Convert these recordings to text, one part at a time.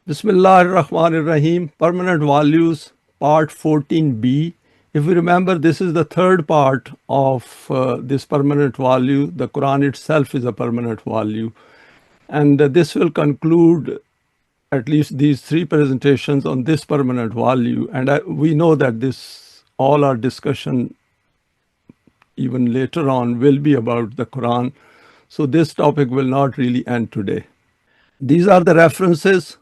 Bismillah ar-Rahman ar-Rahim, Permanent Values, Part 14b. If we remember, this is the third part of this permanent value. The Quran itself is a permanent value. And this will conclude at least these three presentations on this permanent value. And we know that all our discussion even later on will be about the Quran. So this topic will not really end today. These are the references.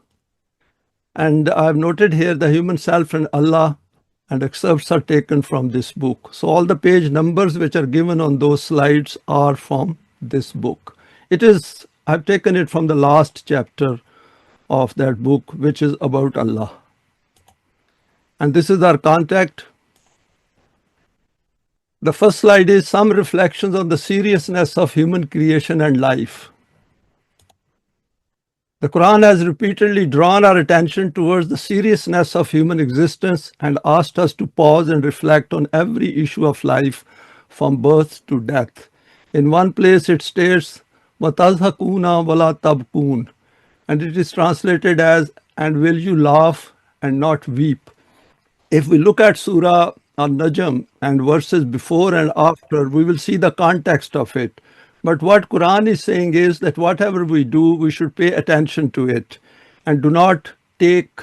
And I've noted here the human self and Allah, and excerpts are taken from this book. So all the page numbers which are given on those slides are from this book. I've taken it from the last chapter of that book, which is about Allah. And this is our contact. The first slide is some reflections on the seriousness of human creation and life. The Quran has repeatedly drawn our attention towards the seriousness of human existence and asked us to pause and reflect on every issue of life from birth to death. In one place it states, وَتَضْحَكُونَ وَلَا تَبْكُونَ, and it is translated as, and will you laugh and not weep. If we look at Surah An-Najm and verses before and after, we will see the context of it. But what Quran is saying is that whatever we do, we should pay attention to it and do not take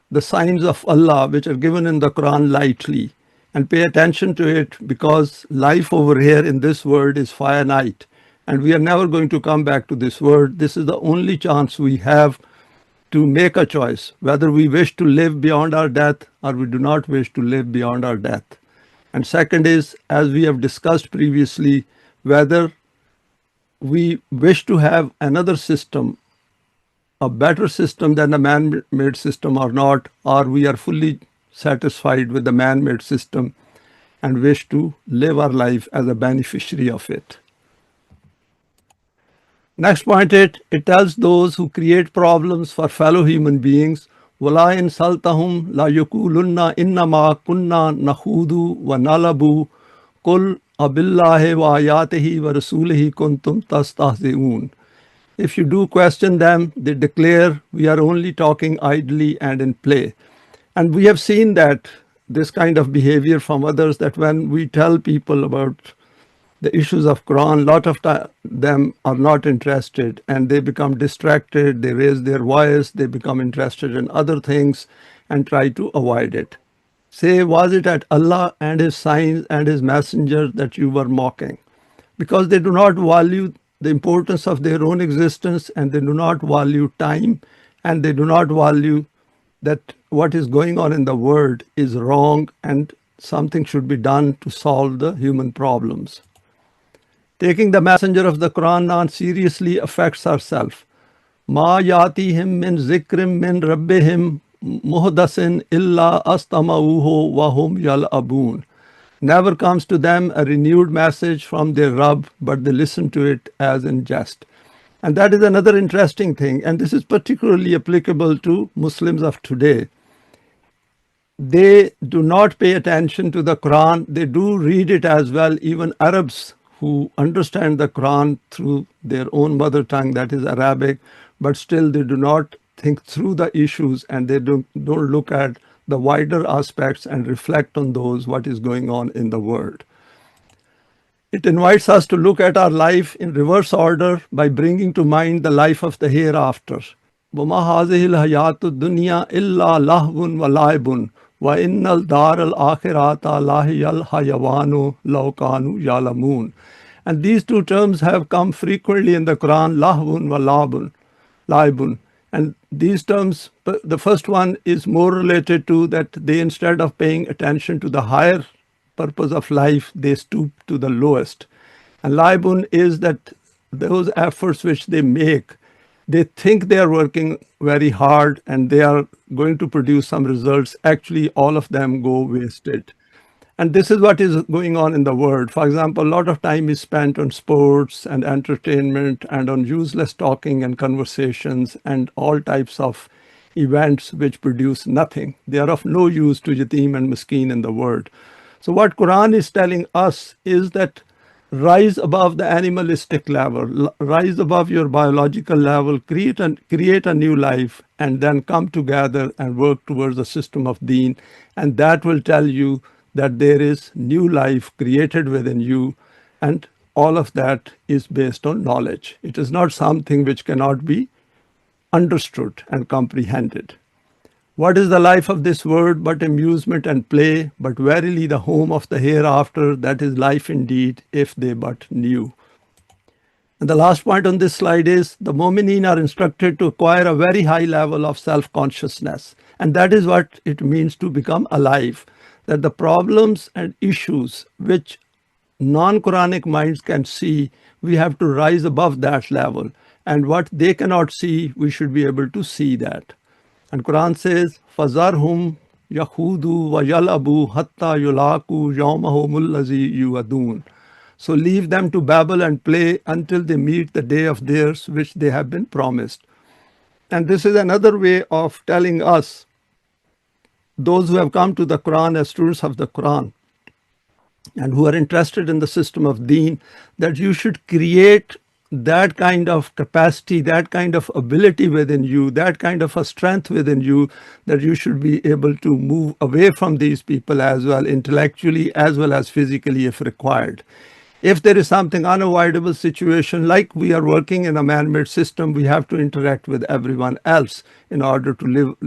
the signs of Allah which are given in the Quran lightly, and pay attention to it, because life over here in this world is finite and we are never going to come back to this world. This is the only chance we have to make a choice, whether we wish to live beyond our death or we do not wish to live beyond our death. And second is, as we have discussed previously, whether we wish to have another system, a better system than a man-made system or not, or we are fully satisfied with the man-made system and wish to live our life as a beneficiary of it. Next point, it tells those who create problems for fellow human beings, وَلَا إِنْ سَلْتَهُمْ لَا يَقُولُنَّ إِنَّمَا كُنَّا نَخُوضُ وَنَلَعِبُ قُلْ أَبِاللَّهِ وَآيَاتِهِ وَرَسُولِهِ كُنْتُمْ تَسْتَهْزِئُونَ. If you do question them, they declare, we are only talking idly and in play. And we have seen that this kind of behavior from others, that when we tell people about the issues of Quran, a lot of them are not interested and they become distracted, they raise their voice, they become interested in other things and try to avoid it. Say, was it at Allah and His signs and His messenger that you were mocking? Because they do not value the importance of their own existence, and they do not value time, and they do not value that what is going on in the world is wrong and something should be done to solve the human problems. Taking the messenger of the Quran non-seriously affects ourselves. Ma yatihim min zikrim min rabbihim muhdasin illa astama'uhu wa hum yal'abun. Never comes to them a renewed message from their Rabb, but they listen to it as in jest. And that is another interesting thing, and this is particularly applicable to Muslims of today. They do not pay attention to the Quran. They do read it as well. Even Arabs who understand the Quran through their own mother tongue, that is Arabic, but still they do not think through the issues, and they don't look at the wider aspects and reflect on those, what is going on in the world. It invites us to look at our life in reverse order by bringing to mind the life of the hereafter. وَمَا هَذِهِ الْحَيَاةُ الدُّنْيَا إِلَّا لَهْوٌ وَلَعِبٌ وَإِنَّ الدَّارَ الْآخِرَةَ لَهِيَ الْحَيَوَانُ لَوْ كَانُوا يَعْلَمُونَ. And these two terms have come frequently in the Quran, lahwun wa laibun. And these terms, the first one is more related to that they, instead of paying attention to the higher purpose of life, they stoop to the lowest. And laibun is that those efforts which they make, they think they are working very hard and they are going to produce some results. Actually, all of them go wasted. And this is what is going on in the world. For example, a lot of time is spent on sports and entertainment and on useless talking and conversations and all types of events which produce nothing. They are of no use to yatim and miskin in the world. So what Quran is telling us is that rise above the animalistic level, rise above your biological level, create a new life, and then come together and work towards a system of deen. And that will tell you that there is new life created within you, and all of that is based on knowledge. It is not something which cannot be understood and comprehended. What is the life of this world but amusement and play? But verily the home of the hereafter, that is life indeed, if they but knew. And the last point on this slide is the Mu'mineen are instructed to acquire a very high level of self-consciousness. And that is what it means to become alive. That the problems and issues which non-Quranic minds can see, we have to rise above that level. And what they cannot see, we should be able to see that. And Quran says, فَذَرْهُمْ يَخُودُوا وَيَلْعَبُوا حَتَّى يُلَاقُوا يَوْمَهُمُ الَّذِي يُوعَدُونَ. So leave them to babble and play until they meet the day of theirs which they have been promised. And this is another way of telling us, those who have come to the Quran as students of the Quran and who are interested in the system of deen, that you should create that kind of capacity, that kind of ability within you, that kind of a strength within you, that you should be able to move away from these people as well, intellectually as well as physically if required. If there is something unavoidable situation, like we are working in a man-made system, we have to interact with everyone else in order to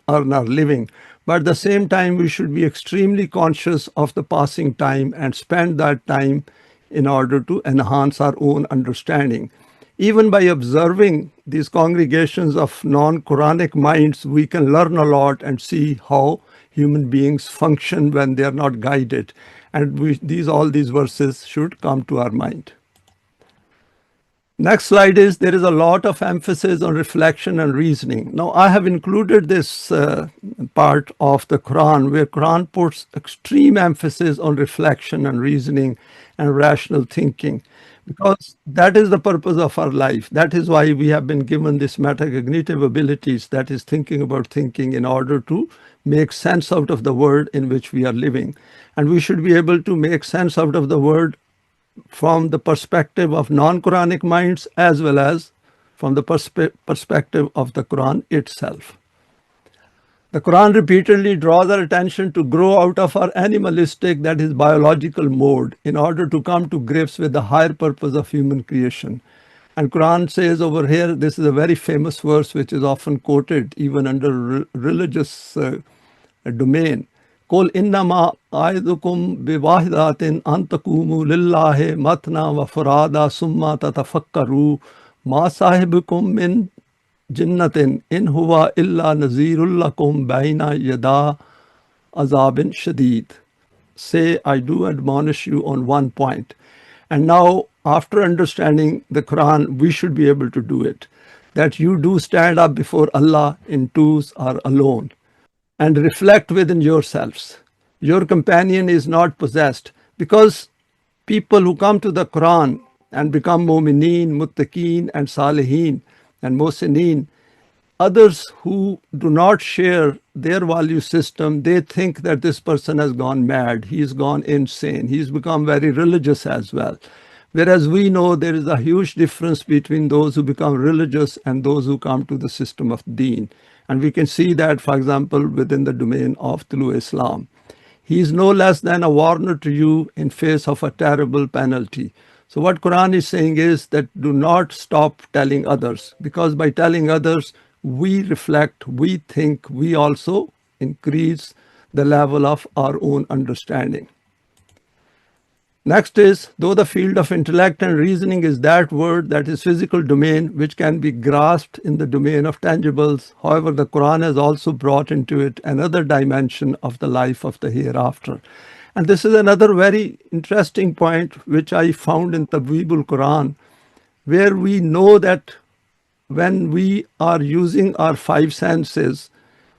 earn our living. But at the same time, we should be extremely conscious of the passing time and spend that time in order to enhance our own understanding. Even by observing these congregations of non-Quranic minds, we can learn a lot and see how human beings function when they are not guided. And all these verses should come to our mind. Next slide is, there is a lot of emphasis on reflection and reasoning. Now, I have included this part of the Quran where Quran puts extreme emphasis on reflection and reasoning and rational thinking, because that is the purpose of our life. That is why we have been given this metacognitive abilities, that is thinking about thinking, in order to make sense out of the world in which we are living. And we should be able to make sense out of the world from the perspective of non-Quranic minds as well as from the perspective of the Quran itself. The Quran repeatedly draws our attention to grow out of our animalistic, that is biological mode, in order to come to grips with the higher purpose of human creation. And Quran says over here, this is a very famous verse which is often quoted even under religious domain. قُلْ إِنَّمَا أَعِظُكُمْ بِوَاحِدَةٍ أَن تَقُومُوا لِلَّهِ مَثْنَىٰ وَفُرَادَىٰ ثُمَّ تَتَفَكَّرُوا مَا صَاحِبُكُم مِّن جِنَّةٍ إِنْ هُوَ إِلَّا نَذِيرٌ لَكُمْ بَيْنَ يَدَيْ عَذَابٍ شَدِيدٍ. Say, I do admonish you on one point. And now, after understanding the Quran, we should be able to do it. That you do stand up before Allah in twos or alone, and reflect within yourselves. Your companion is not possessed, because people who come to the Quran and become mu'mineen, muttaqeen and salihin and muhsineen, others who do not share their value system, they think that this person has gone mad, he's gone insane, he's become very religious as well. Whereas we know there is a huge difference between those who become religious and those who come to the system of deen. And we can see that, for example, within the domain of Tolu Islam. He is no less than a warner to you in face of a terrible penalty. So what Quran is saying is that do not stop telling others, because by telling others, we reflect, we think, we also increase the level of our own understanding. Next is, though the field of intellect and reasoning is that word, that is physical domain, which can be grasped in the domain of tangibles, however, the Quran has also brought into it another dimension of the life of the hereafter. And this is another very interesting point which I found in Tabweebul Quran, where we know that when we are using our five senses,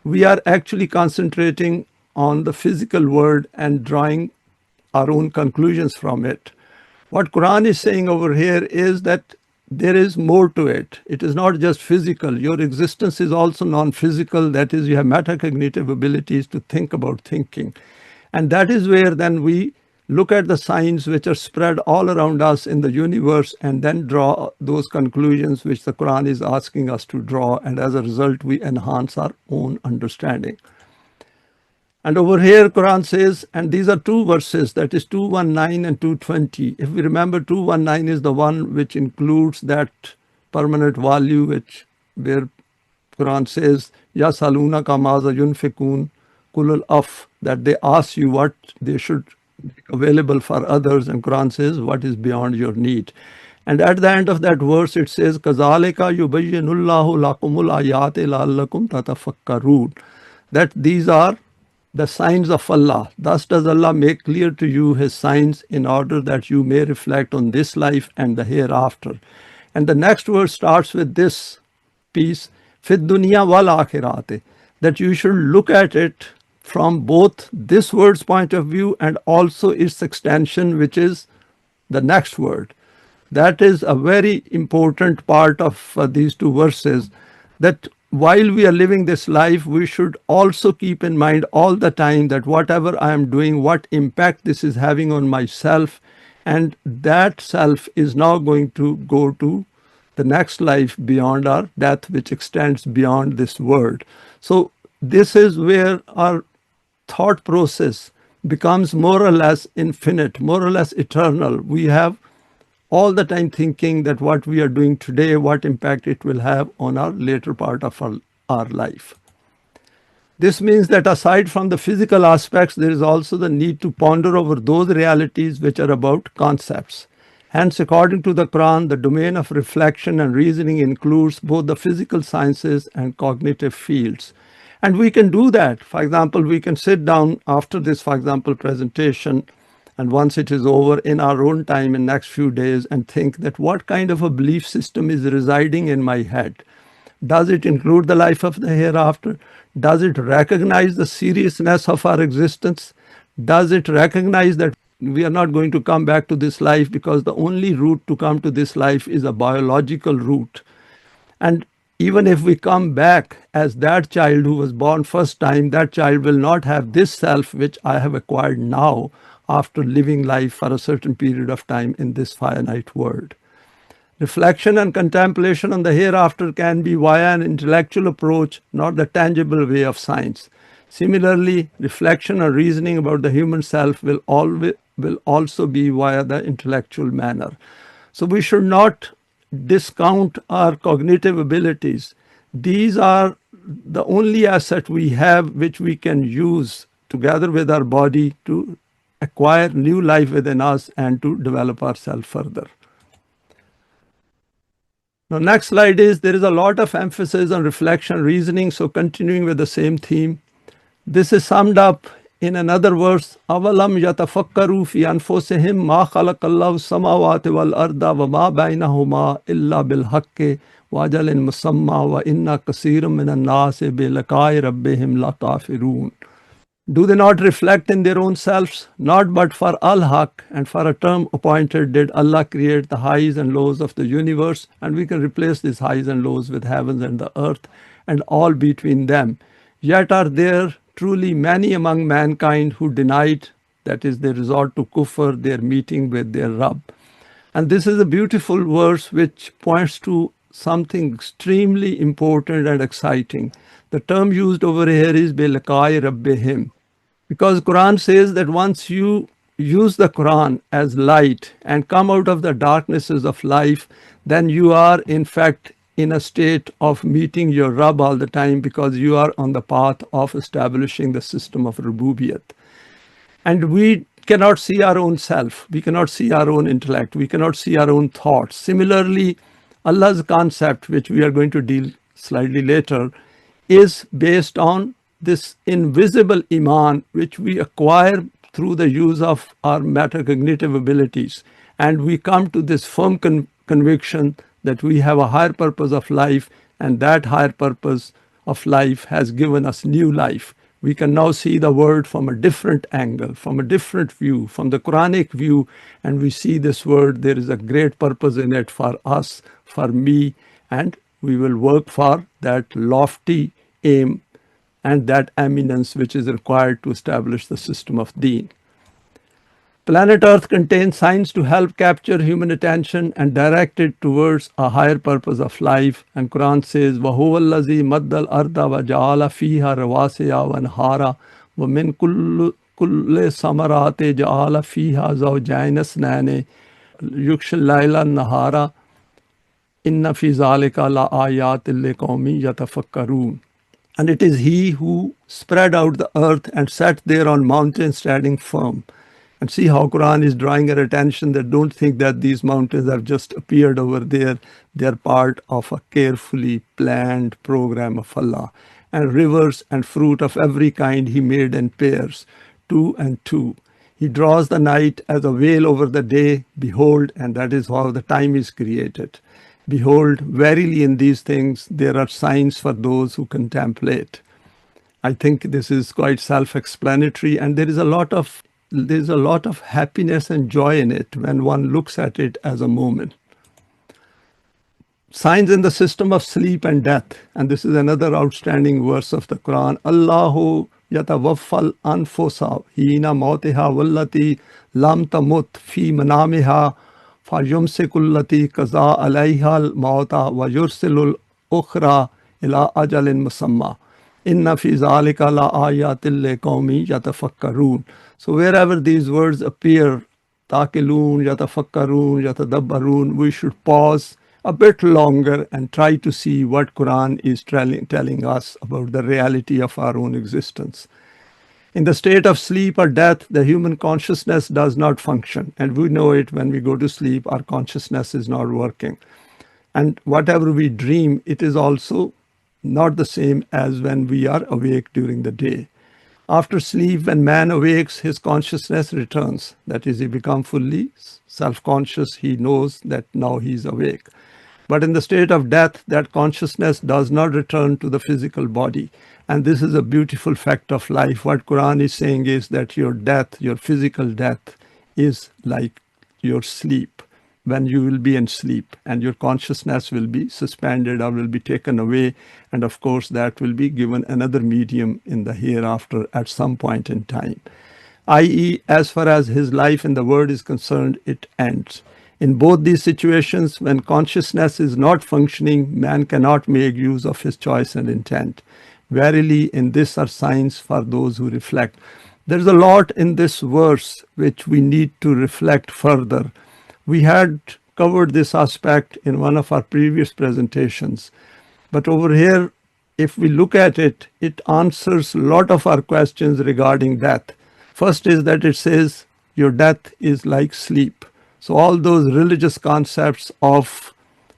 we are actually concentrating on the physical world and drawing our own conclusions from it. What Quran is saying over here is that there is more to it. It is not just physical. Your existence is also non-physical. That is, you have metacognitive abilities to think about thinking. And that is where then we look at the signs which are spread all around us in the universe, and then draw those conclusions which the Quran is asking us to draw, and as a result we enhance our own understanding. And over here Quran says, and these are two verses, that is 219 and 220. If we remember, 219 is the one which includes that permanent value, where Quran says, Yasaluna ka maza yunfikun kulul af, that they ask you what they should make available for others, and Quran says what is beyond your need. And at the end of that verse it says, Kazalika yubayyinullahu lakumul ayati la'allakum tatafakkarun, that these are the signs of Allah. Thus does Allah make clear to you His signs in order that you may reflect on this life and the hereafter. And the next verse starts with this piece, Fid dunya wal akhirate, that you should look at it from both this word's point of view and also its extension, which is the next word. That is a very important part of these two verses, that while we are living this life, we should also keep in mind all the time that whatever I am doing, what impact this is having on myself, and that self is now going to go to the next life beyond our death, which extends beyond this world. So this is where our thought process becomes more or less infinite, more or less eternal. We have all the time thinking that what we are doing today, what impact it will have on our later part of our life. This means that aside from the physical aspects, there is also the need to ponder over those realities which are about concepts. Hence, according to the Quran, the domain of reflection and reasoning includes both the physical sciences and cognitive fields. And we can do that. For example, we can sit down after this, for example, presentation, and once it is over, in our own time, in next few days, and think that what kind of a belief system is residing in my head. Does it include the life of the hereafter? Does it recognize the seriousness of our existence? Does it recognize that we are not going to come back to this life because the only route to come to this life is a biological route? And even if we come back as that child who was born first time, that child will not have this self which I have acquired now after living life for a certain period of time in this finite world. Reflection and contemplation on the hereafter can be via an intellectual approach, not the tangible way of science. Similarly, reflection and reasoning about the human self will also be via the intellectual manner. So we should not discount our cognitive abilities. These are the only asset we have which we can use together with our body to acquire new life within us and to develop ourselves further. Now, next slide is, there is a lot of emphasis on reflection, reasoning. So continuing with the same theme, this is summed up in another verse, Avalam yatafakkaru fi anfusihim ma khalaqallahu samawati wal arda wa ma bainahuma illa bil haqqi wa ajalin musamma wa inna kaseeran minan nasi bi liqa'i rabbihim lakafirun. Do they not reflect in their own selves? Not but for al-haq, and for a term appointed did Allah create the highs and lows of the universe, and we can replace these highs and lows with heavens and the earth and all between them. Yet are there truly many among mankind who denied, that is, they resort to kufr, their meeting with their Rabb. And this is a beautiful verse which points to something extremely important and exciting. The term used over here is بِلِقَاءِ رَبِّهِمْ, because Quran says that once you use the Quran as light and come out of the darknesses of life, then you are in fact in a state of meeting your Rabb all the time, because you are on the path of establishing the system of Rububiyat. And we cannot see our own self, we cannot see our own intellect, we cannot see our own thoughts. Similarly, Allah's concept, which we are going to deal slightly later, is based on this invisible iman which we acquire through the use of our metacognitive abilities. And we come to this firm conviction that we have a higher purpose of life, and that higher purpose of life has given us new life. We can now see the world from a different angle, from a different view, from the Quranic view, and we see this world, there is a great purpose in it for us, for me, and we will work for that lofty aim and that eminence which is required to establish the system of Deen. Planet Earth contains signs to help capture human attention and direct it towards a higher purpose of life. And Quran says, وَهُوَ الَّذِي مَدَّ الْأَرْضَ وَجَعَلَ فِيهَا رَوَاسِيَ وَأَنْهَارًا وَمِنْ كُلِّ ثَمَرَاتِ جَعَلَ فِيهَا زَوْجَيْنِ اثْنَيْنِ يُغْشِي اللَّيْلَ النَّهَارَ إِنَّ فِي ذَلِكَ لَآيَاتٍ لِقَوْمٍ يَتَفَكَّرُونَ. And it is He who spread out the earth and sat there on mountains standing firm. And see how Quran is drawing our attention that don't think that these mountains have just appeared over there. They are part of a carefully planned program of Allah. And rivers and fruit of every kind He made in pairs, two and two. He draws the night as a veil over the day. Behold, and that is how the time is created. Behold, verily in these things there are signs for those who contemplate. I think this is quite self-explanatory, and there's a lot of happiness and joy in it when one looks at it as a moment. Signs in the system of sleep and death, and this is another outstanding verse of the Quran. Allahu yatawaffal anfusa hina mautiha wallati lam tamut fi manamiha fayumsikullati kaza alayha al-mauta wa yursilul ukhra ila ajalin musamma. Inna fi zalika la ayatin liqawmin yatafakkarun. So wherever these words appear, taqilun, yatafakkarun, yatadabbarun, we should pause a bit longer and try to see what Quran is telling us about the reality of our own existence. In the state of sleep or death, the human consciousness does not function. And we know it when we go to sleep, our consciousness is not working. And whatever we dream, it is also not the same as when we are awake during the day. After sleep, when man awakes, his consciousness returns. That is, he becomes fully self-conscious. He knows that now he is awake. But in the state of death, that consciousness does not return to the physical body. And this is a beautiful fact of life. What Quran is saying is that your death, your physical death, is like your sleep, when you will be in sleep and your consciousness will be suspended or will be taken away. And of course, that will be given another medium in the hereafter at some point in time. I.e., as far as his life in the world is concerned, it ends. In both these situations, when consciousness is not functioning, man cannot make use of his choice and intent. Verily, in this are signs for those who reflect. There's a lot in this verse which we need to reflect further. We had covered this aspect in one of our previous presentations. But over here, if we look at it, it answers a lot of our questions regarding death. First is that it says your death is like sleep. So all those religious concepts of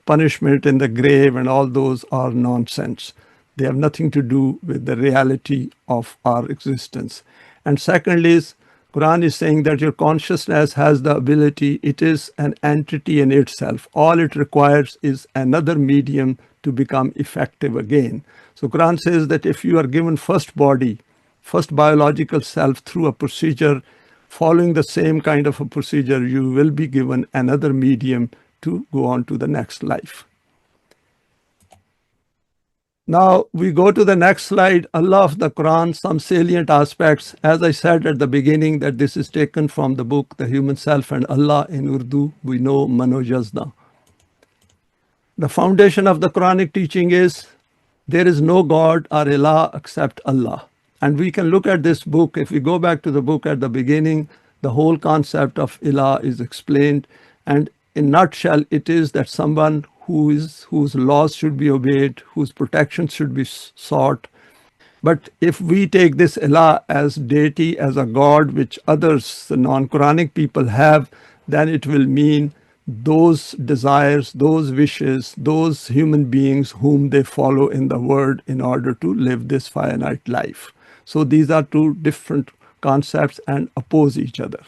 punishment in the grave and all those are nonsense. They have nothing to do with the reality of our existence. And second is, Quran is saying that your consciousness has the ability, it is an entity in itself. All it requires is another medium to become effective again. So Quran says that if you are given first body, first biological self through a procedure, following the same kind of a procedure, you will be given another medium to go on to the next life. Now we go to the next slide. Allah of the Quran, some salient aspects. As I said at the beginning that this is taken from the book, The Human Self and Allah in Urdu, we know Mano Jazda. The foundation of the Quranic teaching is there is no God or Ilah except Allah. And we can look at this book. If we go back to the book at the beginning, the whole concept of Ilah is explained. And in nutshell, it is that someone whose laws should be obeyed, whose protection should be sought. But if we take this Ilah as deity, as a God, which others, the non-Quranic people have, then it will mean those desires, those wishes, those human beings whom they follow in the world in order to live this finite life. So these are two different concepts and oppose each other.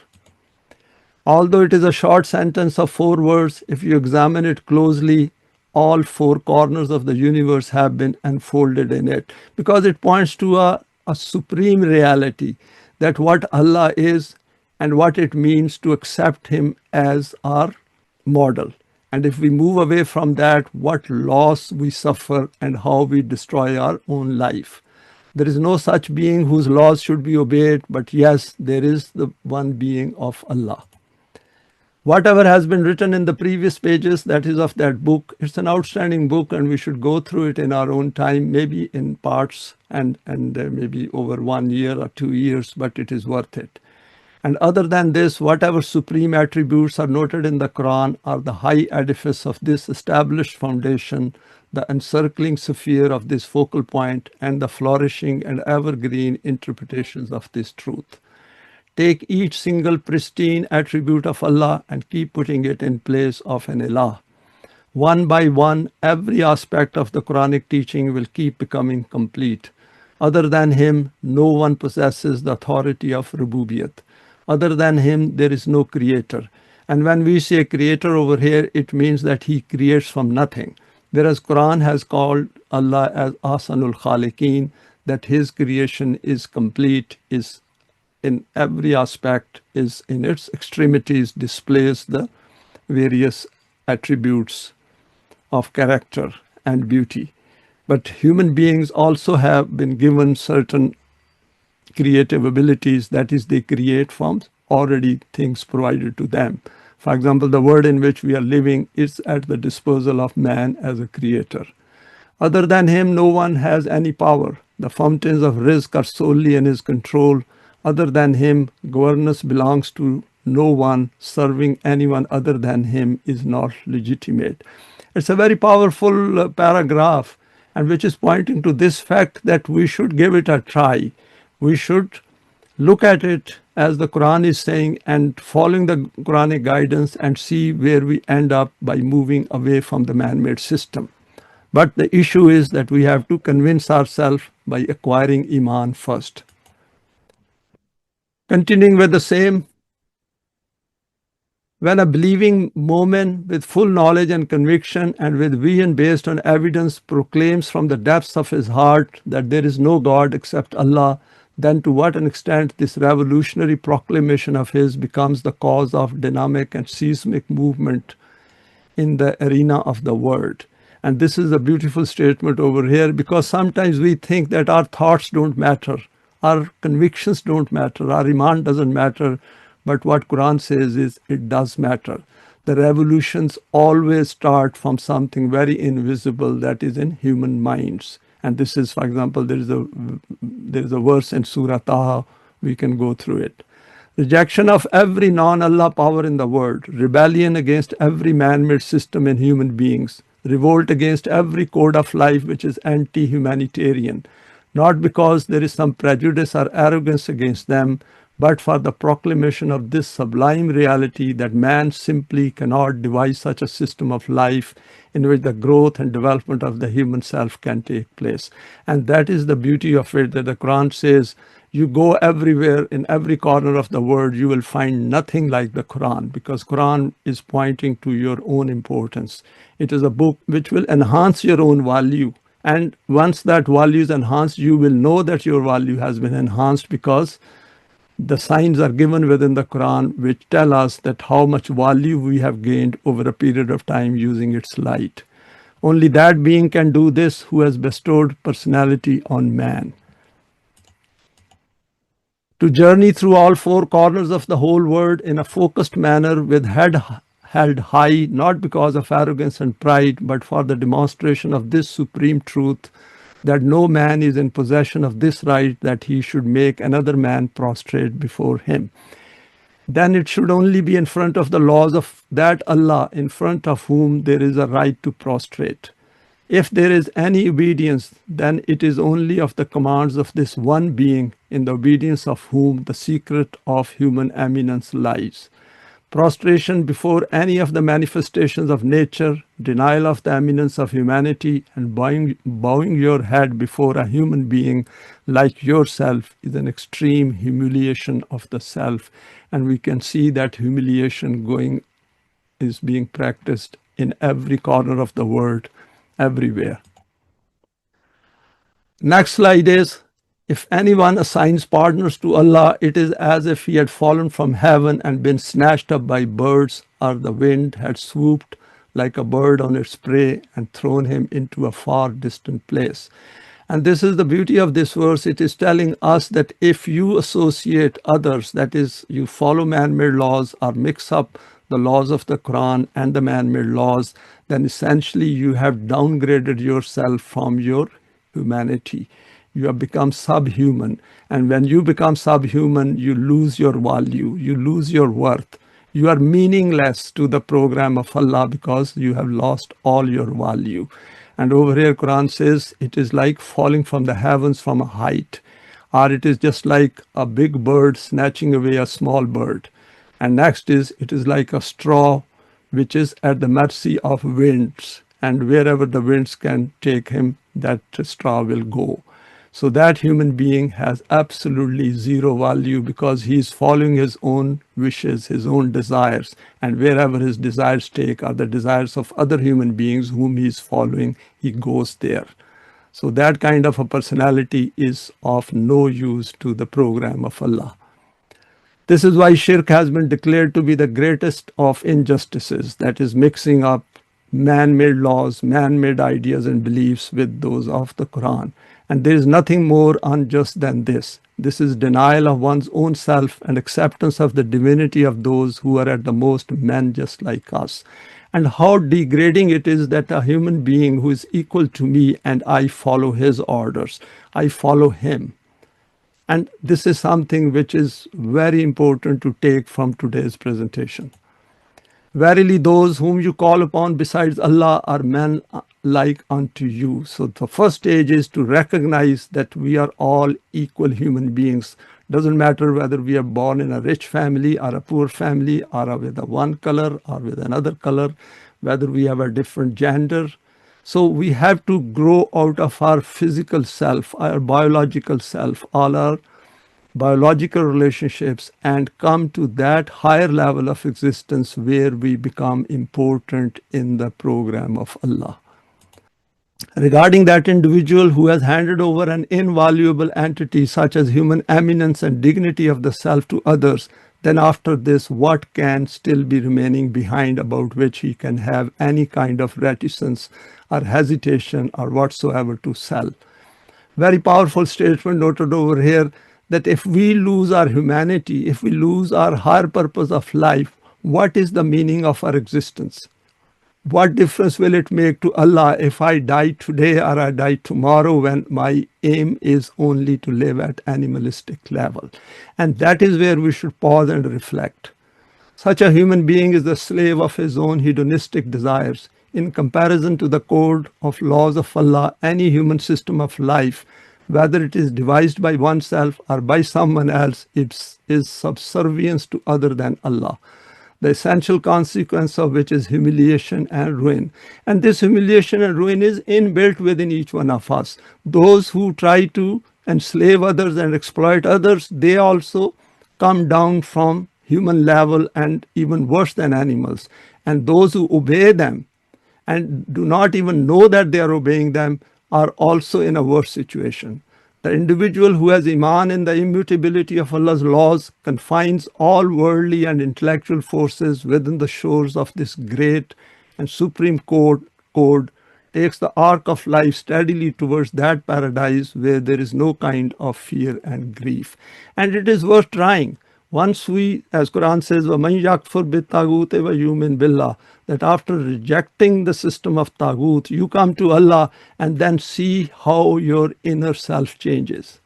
Although it is a short sentence of 4 words, if you examine it closely, all 4 corners of the universe have been enfolded in it, because it points to a supreme reality, that what Allah is and what it means to accept Him as our model. And if we move away from that, what loss we suffer and how we destroy our own life. There is no such being whose laws should be obeyed, but yes, there is the one being of Allah. Whatever has been written in the previous pages, that is of that book, it's an outstanding book, and we should go through it in our own time, maybe in parts and maybe over 1 year or 2 years, but it is worth it. And other than this, whatever supreme attributes are noted in the Quran are the high edifice of this established foundation, the encircling sphere of this focal point, and the flourishing and evergreen interpretations of this truth. Take each single pristine attribute of Allah and keep putting it in place of an ilah. One by one, every aspect of the Quranic teaching will keep becoming complete. Other than Him, no one possesses the authority of Rububiyat. Other than Him, there is no creator. And when we say creator over here, it means that He creates from nothing. Whereas Quran has called Allah as Ahsanul Khaliqeen, that His creation is complete, is in every aspect, is in its extremities, displays the various attributes of character and beauty. But human beings also have been given certain creative abilities, that is, they create from already things provided to them. For example, the world in which we are living is at the disposal of man as a creator. Other than Him, no one has any power. The fountains of rizq are solely in His control. Other than Him, governance belongs to no one. Serving anyone other than Him is not legitimate. It's a very powerful paragraph, and which is pointing to this fact that we should give it a try. We should look at it as the Quran is saying and following the Quranic guidance and see where we end up by moving away from the man-made system. But the issue is that we have to convince ourselves by acquiring Iman first. Continuing with the same, when a believing Mu'min with full knowledge and conviction and with vision based on evidence proclaims from the depths of his heart that there is no God except Allah, then to what an extent this revolutionary proclamation of his becomes the cause of dynamic and seismic movement in the arena of the world. And this is a beautiful statement over here, because sometimes we think that our thoughts don't matter, our convictions don't matter, our Iman doesn't matter. But what Quran says is it does matter. The revolutions always start from something very invisible that is in human minds. And this is, for example, there is a verse in Surah Taha, we can go through it. Rejection of every non-Allah power in the world, rebellion against every man-made system in human beings, revolt against every code of life which is anti-humanitarian, not because there is some prejudice or arrogance against them, but for the proclamation of this sublime reality that man simply cannot devise such a system of life in which the growth and development of the human self can take place. And that is the beauty of it, that the Quran says, you go everywhere, in every corner of the world, you will find nothing like the Quran, because Quran is pointing to your own importance. It is a book which will enhance your own value. And once that value is enhanced, you will know that your value has been enhanced, because the signs are given within the Quran which tell us that how much value we have gained over a period of time using its light. Only that being can do this who has bestowed personality on man. To journey through all four corners of the whole world in a focused manner with head held high, not because of arrogance and pride, but for the demonstration of this supreme truth, that no man is in possession of this right that he should make another man prostrate before him. Then it should only be in front of the laws of that Allah in front of whom there is a right to prostrate. If there is any obedience, then it is only of the commands of this one being, in the obedience of whom the secret of human eminence lies. Prostration before any of the manifestations of nature, denial of the eminence of humanity, and bowing your head before a human being like yourself is an extreme humiliation of the self. And we can see that humiliation is being practiced in every corner of the world, everywhere. Next slide is, if anyone assigns partners to Allah, it is as if he had fallen from heaven and been snatched up by birds, or the wind had swooped like a bird on its prey and thrown him into a far distant place. And this is the beauty of this verse. It is telling us that if you associate others, that is, you follow man-made laws or mix up the laws of the Quran and the man-made laws, then essentially you have downgraded yourself from your humanity. You have become subhuman. And when you become subhuman, you lose your value, you lose your worth. You are meaningless to the program of Allah because you have lost all your value. And over here, Quran says it is like falling from the heavens from a height, or it is just like a big bird snatching away a small bird. And next is, it is like a straw which is at the mercy of winds, and wherever the winds can take him, that straw will go. So that human being has absolutely zero value because he is following his own wishes, his own desires, and wherever his desires take are the desires of other human beings whom he is following, he goes there. So that kind of a personality is of no use to the program of Allah. This is why shirk has been declared to be the greatest of injustices, that is mixing up man-made laws, man-made ideas and beliefs with those of the Quran. And there is nothing more unjust than this. This is denial of one's own self and acceptance of the divinity of those who are at the most men just like us. And how degrading it is that a human being who is equal to me and I follow his orders, I follow him. And this is something which is very important to take from today's presentation. Verily, those whom you call upon besides Allah are men like unto you. So the first stage is to recognize that we are all equal human beings. Doesn't matter whether we are born in a rich family or a poor family, or with a one color or with another color, whether we have a different gender. So we have to grow out of our physical self, our biological self, all our biological relationships, and come to that higher level of existence where we become important in the program of Allah. Regarding that individual who has handed over an invaluable entity such as human eminence and dignity of the self to others, then after this, what can still be remaining behind about which he can have any kind of reticence or hesitation or whatsoever to sell? Very powerful statement noted over here, that if we lose our humanity, if we lose our higher purpose of life, what is the meaning of our existence? What difference will it make to Allah if I die today or I die tomorrow, when my aim is only to live at animalistic level? And that is where we should pause and reflect. Such a human being is the slave of his own hedonistic desires. In comparison to the code of laws of Allah, any human system of life, whether it is devised by oneself or by someone else, it is subservience to other than Allah, the essential consequence of which is humiliation and ruin. And this humiliation and ruin is inbuilt within each one of us. Those who try to enslave others and exploit others, they also come down from human level and even worse than animals. And those who obey them and do not even know that they are obeying them are also in a worse situation. The individual who has iman in the immutability of Allah's laws confines all worldly and intellectual forces within the shores of this great and supreme code, takes the arc of life steadily towards that paradise where there is no kind of fear and grief. And it is worth trying. Once we, as Quran says, وَمَنْ يَكْفُرْ بِالطَّاغُوتِ وَيُؤْمِنْ بِاللَّهِ, that after rejecting the system of Taghut, you come to Allah and then see how your inner self changes.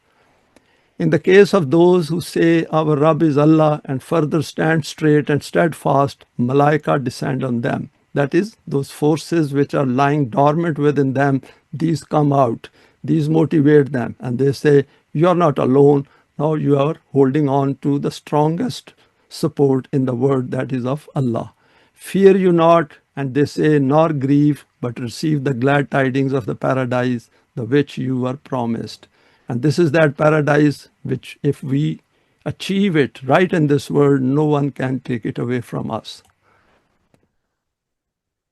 In the case of those who say our Rabb is Allah and further stand straight and steadfast, Malaika descend on them. That is, those forces which are lying dormant within them, these come out, these motivate them, and they say, you are not alone. Now you are holding on to the strongest support in the word, that is of Allah. Fear you not, and they say, nor grieve, but receive the glad tidings of the paradise, the which you were promised. And this is that paradise which, if we achieve it right in this world, no one can take it away from us.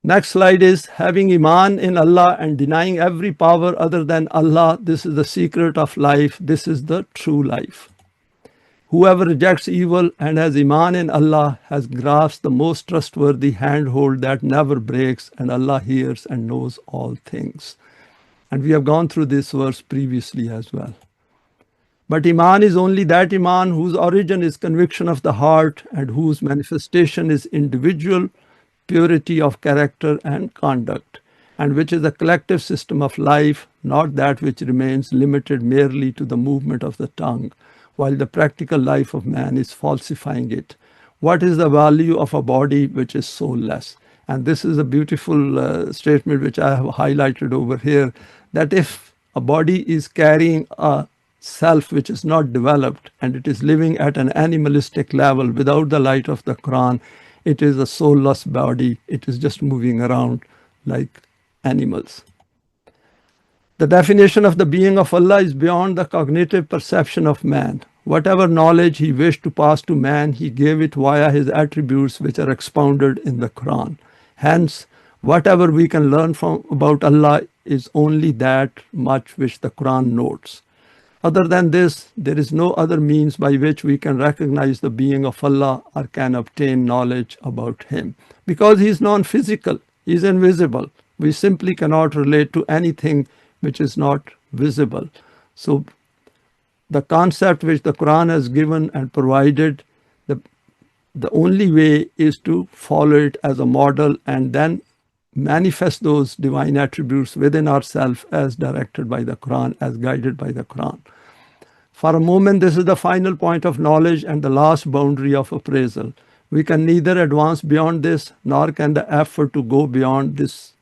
Next slide is having iman in Allah and denying every power other than Allah. This is the secret of life. This is the true life. Whoever rejects evil and has iman in Allah has grasped the most trustworthy handhold that never breaks, and Allah hears and knows all things. And we have gone through this verse previously as well. But Iman is only that Iman whose origin is conviction of the heart and whose manifestation is individual purity of character and conduct, and which is a collective system of life, not that which remains limited merely to the movement of the tongue, while the practical life of man is falsifying it. What is the value of a body which is soulless? And this is a beautiful statement which I have highlighted over here, that if a body is carrying a self which is not developed and it is living at an animalistic level without the light of the Quran, it is a soulless body. It is just moving around like animals. The definition of the being of Allah is beyond the cognitive perception of man. Whatever knowledge he wished to pass to man, he gave it via his attributes which are expounded in the Quran. Hence, whatever we can learn about Allah is only that much which the Quran notes. Other than this, there is no other means by which we can recognize the being of Allah or can obtain knowledge about Him. Because He is non-physical, He is invisible. We simply cannot relate to anything which is not visible. So the concept which the Quran has given and provided, the only way is to follow it as a model and then manifest those divine attributes within ourselves as directed by the Quran, as guided by the Quran. For a moment, this is the final point of knowledge and the last boundary of appraisal. We can neither advance beyond this, nor can the effort to go beyond this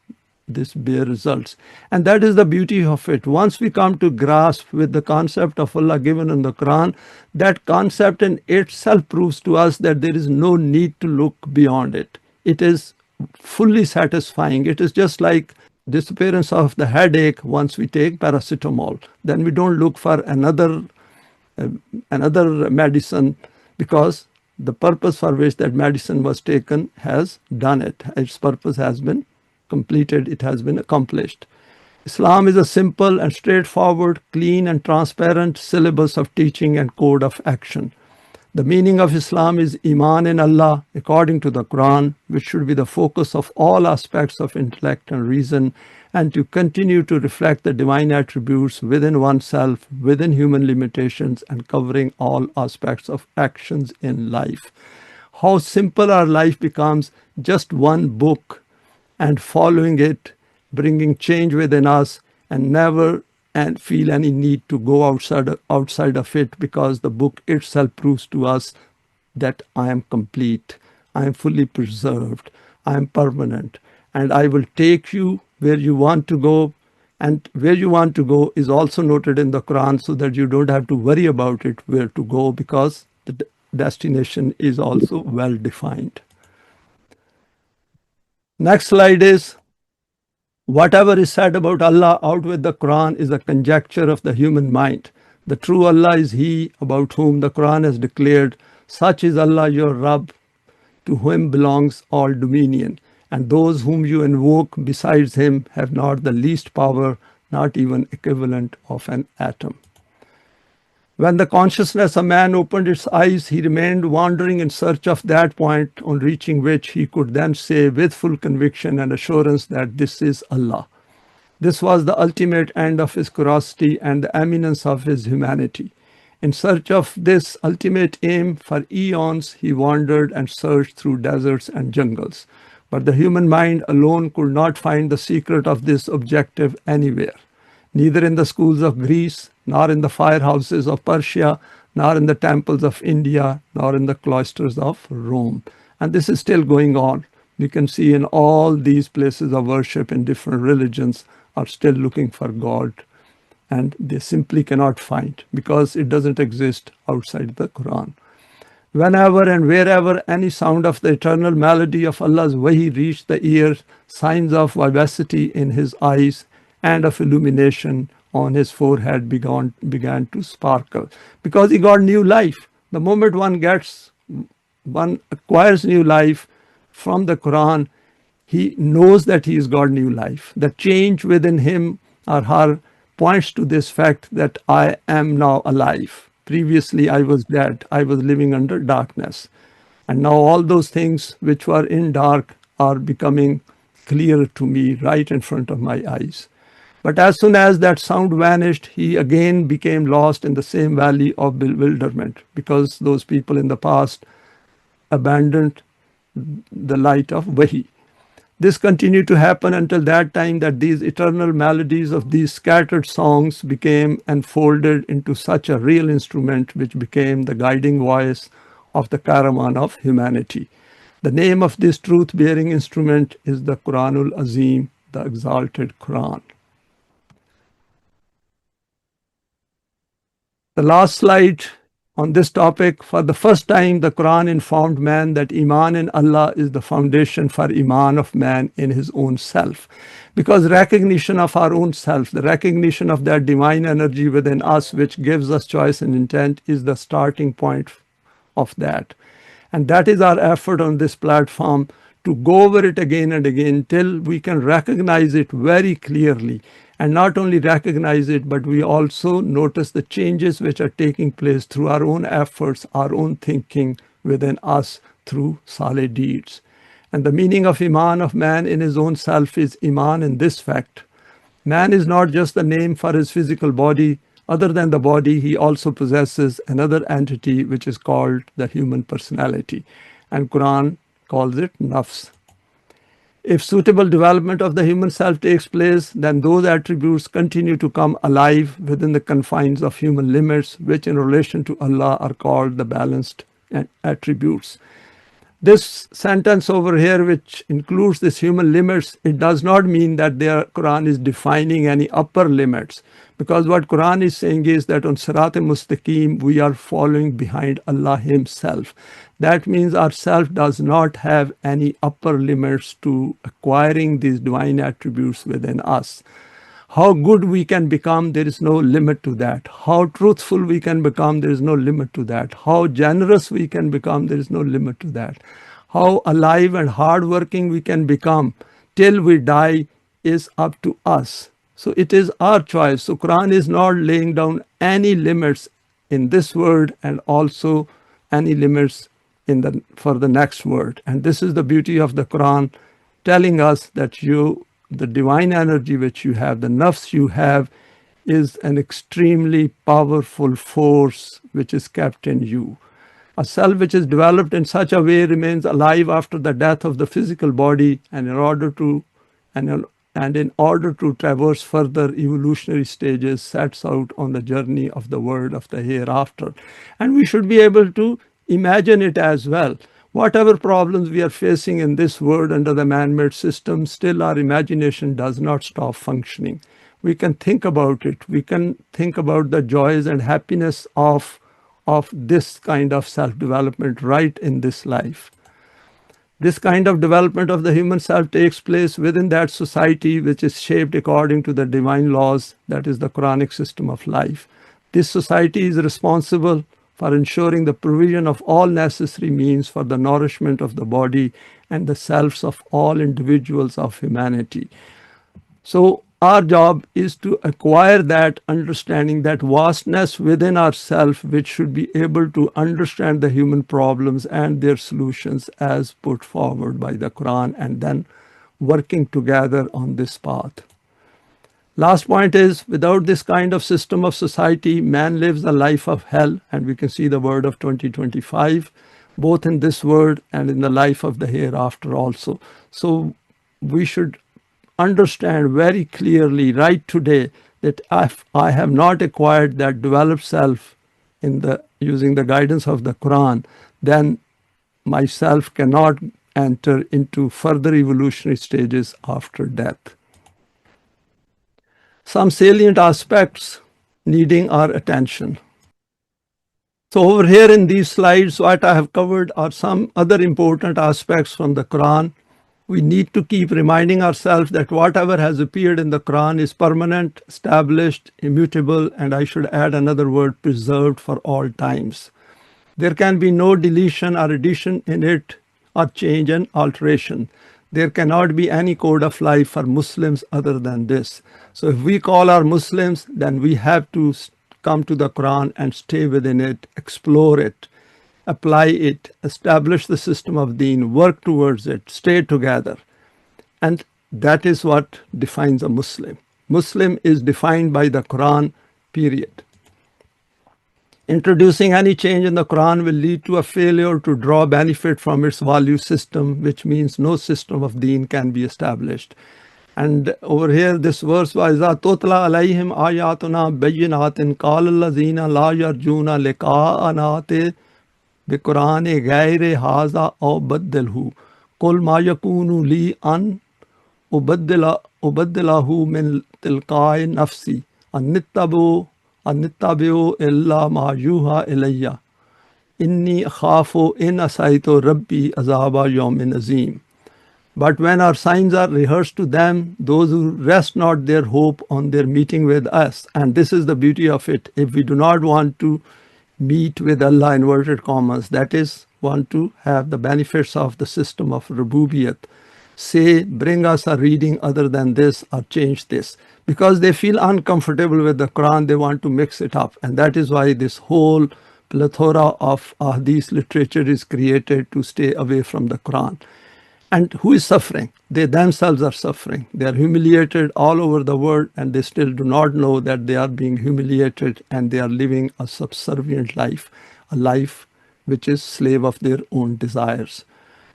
bear results. And that is the beauty of it. Once we come to grasp with the concept of Allah given in the Quran, that concept in itself proves to us that there is no need to look beyond it. It is fully satisfying. It is just like disappearance of the headache once we take paracetamol. Then we don't look for another medicine, because the purpose for which that medicine was taken has done it. Its purpose has been completed. It has been accomplished. Islam is a simple and straightforward, clean and transparent syllabus of teaching and code of action. The meaning of Islam is Iman in Allah according to the Quran, which should be the focus of all aspects of intellect and reason, and to continue to reflect the divine attributes within oneself, within human limitations, and covering all aspects of actions in life. How simple our life becomes, just one book and following it, bringing change within us, and never and feel any need to go outside of it, because the book itself proves to us that I am complete, I am fully preserved, I am permanent, and I will take you where you want to go. And where you want to go is also noted in the Quran, so that you don't have to worry about it where to go, because the destination is also well defined. Next slide is, whatever is said about Allah out with the Quran is a conjecture of the human mind. The true Allah is He about whom the Quran has declared, such is Allah your Rabb, to whom belongs all dominion. And those whom you invoke besides Him have not the least power, not even equivalent of an atom. When the consciousness of man opened its eyes, he remained wandering in search of that point on reaching which he could then say with full conviction and assurance that this is Allah. This was the ultimate end of his curiosity and the eminence of his humanity. In search of this ultimate aim, for eons he wandered and searched through deserts and jungles. But the human mind alone could not find the secret of this objective anywhere, neither in the schools of Greece, nor in the firehouses of Persia, nor in the temples of India, nor in the cloisters of Rome. And this is still going on. You can see in all these places of worship in different religions are still looking for God, and they simply cannot find, because it doesn't exist outside the Quran. Whenever and wherever any sound of the eternal melody of Allah's wahi reached the ears, signs of vivacity in his eyes and of illumination on his forehead began to sparkle, because he got new life. The moment one acquires new life from the Quran, he knows that he has got new life. The change within him or her points to this fact that I am now alive. Previously I was dead, I was living under darkness. And now all those things which were in dark are becoming clear to me right in front of my eyes. But as soon as that sound vanished, he again became lost in the same valley of bewilderment, because those people in the past abandoned the light of Wahi. This continued to happen until that time that these eternal melodies of these scattered songs became enfolded into such a real instrument which became the guiding voice of the caravan of humanity. The name of this truth-bearing instrument is the Quranul Azim, the exalted Quran. The last slide on this topic, for the first time, the Quran informed man that Iman in Allah is the foundation for Iman of man in his own self. Because recognition of our own self, the recognition of that divine energy within us, which gives us choice and intent, is the starting point of that. And that is our effort on this platform, to go over it again and again till we can recognize it very clearly. And not only recognize it, but we also notice the changes which are taking place through our own efforts, our own thinking within us through solid deeds. And the meaning of Iman of man in his own self is Iman in this fact: man is not just the name for his physical body. Other than the body, he also possesses another entity which is called the human personality. And Quran calls it nafs. If suitable development of the human self takes place, then those attributes continue to come alive within the confines of human limits, which in relation to Allah are called the balanced attributes. This sentence over here, which includes this human limits, it does not mean that the Quran is defining any upper limits, because what Quran is saying is that on Sirat-e-Mustaqim we are following behind Allah himself. That means our self does not have any upper limits to acquiring these divine attributes within us. How good we can become, there is no limit to that. How truthful we can become, there is no limit to that. How generous we can become, there is no limit to that. How alive and hardworking we can become till we die is up to us. So it is our choice. So Quran is not laying down any limits in this world and also any limits for the next word. And this is the beauty of the Quran, telling us that the divine energy which you have, the nafs you have, is an extremely powerful force which is kept in you. A self which is developed in such a way remains alive after the death of the physical body, and in order to traverse further evolutionary stages, sets out on the journey of the world of the hereafter. And we should be able to imagine it as well. Whatever problems we are facing in this world under the man-made system, still our imagination does not stop functioning. We can think about it. We can think about the joys and happiness of this kind of self-development right in this life. This kind of development of the human self takes place within that society which is shaped according to the divine laws, that is the Quranic system of life. This society is responsible for ensuring the provision of all necessary means for the nourishment of the body and the selves of all individuals of humanity. So our job is to acquire that understanding, that vastness within ourselves, which should be able to understand the human problems and their solutions as put forward by the Quran, and then working together on this path. Last point is, without this kind of system of society, man lives a life of hell, and we can see the word of 2025, both in this world and in the life of the hereafter also. So we should understand very clearly right today that if I have not acquired that developed self using the guidance of the Quran, then myself cannot enter into further evolutionary stages after death. Some salient aspects needing our attention. So over here in these slides, what I have covered are some other important aspects from the Quran. We need to keep reminding ourselves that whatever has appeared in the Quran is permanent, established, immutable, and I should add another word, preserved for all times. There can be no deletion or addition in it, or change and alteration. There cannot be any code of life for Muslims other than this. So if we call our Muslims, then we have to come to the Quran and stay within it, explore it, apply it, establish the system of deen, work towards it, stay together. And that is what defines a Muslim. Muslim is defined by the Quran, period. Introducing any change in the Quran will lead to a failure to draw benefit from its value system, which means no system of deen can be established. And over here, this verse, وَإِذَا تُتْلَى عَلَيْهِمْ آيَاتُنَا بَيِّنَاتٍ قَالَ الَّذِينَ لَا يَرْجُونَ لِقَاءَنَا بِقُرْآنٍ غَيْرِ هَذَا أَوْ بَدِّلْهُ قُلْ مَا يَكُونُ لِي أَنْ أُبَدِّلَهُ مِنْ تِلْقَاءِ نَفْسِي أَنِّتَّبِعُ إِلَّا مَا يُوحَى إِلَيَّ إِنِّي أَخَافُ إِنْ عَصَيْتُ رَبِّي عَذَابَ يَوْمٍ عَظِيمٍ. But when our signs are rehearsed to them, those who rest not their hope on their meeting with us, and this is the beauty of it, if we do not want to meet with Allah, inverted commas, that is, want to have the benefits of the system of Rububiyat, say, bring us a reading other than this or change this. Because they feel uncomfortable with the Quran, they want to mix it up. And that is why this whole plethora of Ahadith literature is created to stay away from the Quran. And who is suffering? They themselves are suffering. They are humiliated all over the world, and they still do not know that they are being humiliated, and they are living a subservient life, a life which is slave of their own desires.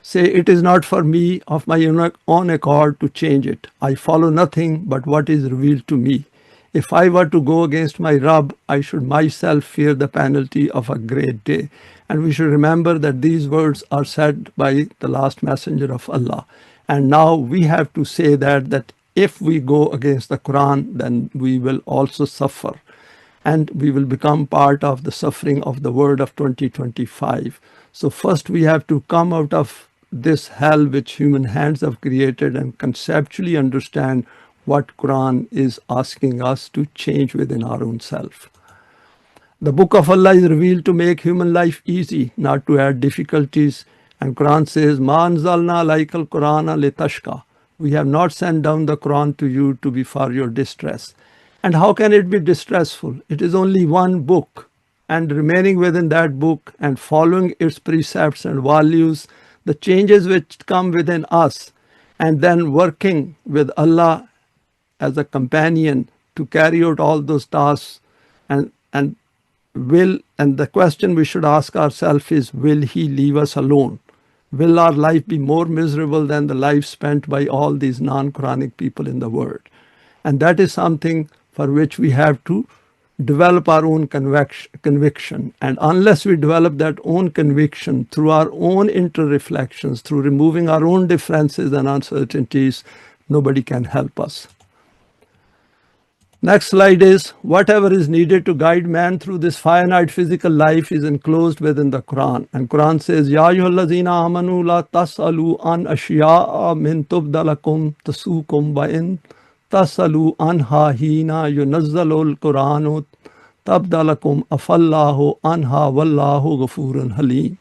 Say, it is not for me of my own accord to change it. I follow nothing but what is revealed to me. If I were to go against my Rabb, I should myself fear the penalty of a great day. And we should remember that these words are said by the last messenger of Allah. And now we have to say that if we go against the Quran, then we will also suffer. And we will become part of the suffering of the world of 2025. So first we have to come out of this hell which human hands have created and conceptually understand what Quran is asking us to change within our own self. The book of Allah is revealed to make human life easy, not to add difficulties. And Quran says, مَا أَنزَلْنَا عَلَيْكَ الْقُرْآنَ لِتَشْقَى. We have not sent down the Quran to you to be for your distress. And how can it be distressful? It is only one book. And remaining within that book and following its precepts and values, the changes which come within us, and then working with Allah as a companion to carry out all those tasks, and the question we should ask ourselves is, will He leave us alone? Will our life be more miserable than the life spent by all these non-Quranic people in the world? And that is something for which we have to develop our own conviction. And unless we develop that own conviction through our own inter-reflections, through removing our own differences and uncertainties, nobody can help us. Next slide is, whatever is needed to guide man through this finite physical life is enclosed within the Quran. And Quran says, Ya ayyuhallazina amanu la tas'alu an ashya'a min tubdalakum tasukum wa in tasalu anha hina yunazzalul Quranu tabdalakum afallahu anha wallahu ghafurun halim.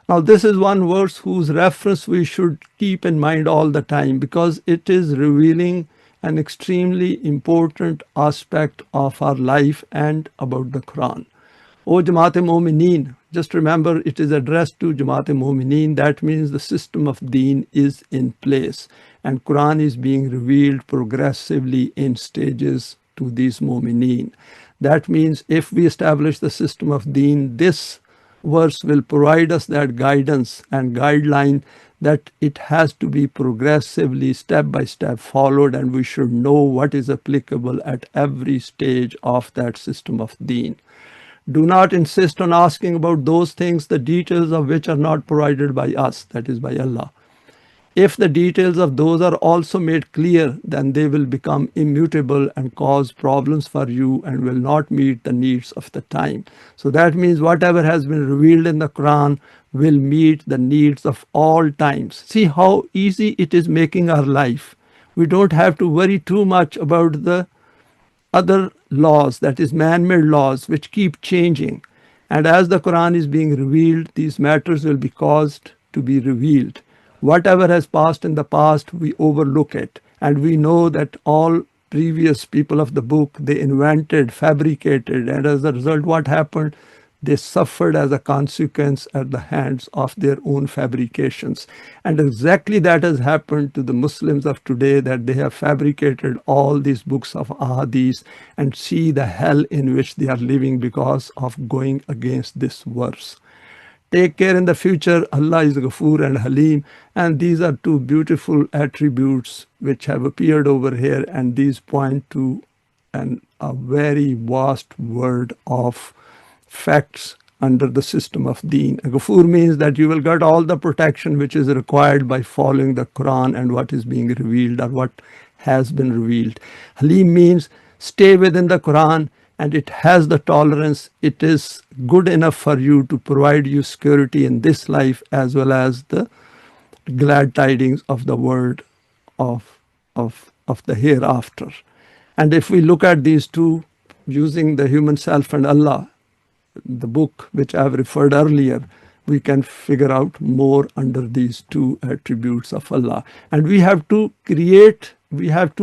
Now this is one verse whose reference we should keep in mind all the time, because it is revealing an extremely important aspect of our life and about the Quran. O Jamaat-e-Momineen, just remember it is addressed to Jamaat-e-Momineen. That means the system of deen is in place, and Quran is being revealed progressively in stages to these Momineen. That means if we establish the system of deen, this verse will provide us that guidance and guideline that it has to be progressively, step by step followed, and we should know what is applicable at every stage of that system of deen. Do not insist on asking about those things, the details of which are not provided by us, that is by Allah. If the details of those are also made clear, then they will become immutable and cause problems for you and will not meet the needs of the time. So that means whatever has been revealed in the Quran will meet the needs of all times. See how easy it is making our life. We don't have to worry too much about the other laws, that is man-made laws, which keep changing. And as the Quran is being revealed, these matters will be caused to be revealed. Whatever has passed in the past, we overlook it. And we know that all previous people of the book, they invented, fabricated, and as a result, what happened? they suffered as a consequence at the hands of their own fabrications. And exactly that has happened to the Muslims of today, that they have fabricated all these books of ahadith and see the hell in which they are living because of going against this verse. Take care in the future. Allah is Ghafoor and Halim. And these are two beautiful attributes which have appeared over here, and these point to a very vast world of facts under the system of deen. Ghafoor means that you will get all the protection which is required by following the Quran and what is being revealed or what has been revealed. Halim means stay within the Quran, and it has the tolerance. It is good enough for you to provide you security in this life as well as the glad tidings of the word of the hereafter. And if we look at these two, using the human self and Allah, the book which I have referred earlier, we can figure out more under these two attributes of Allah. And we have to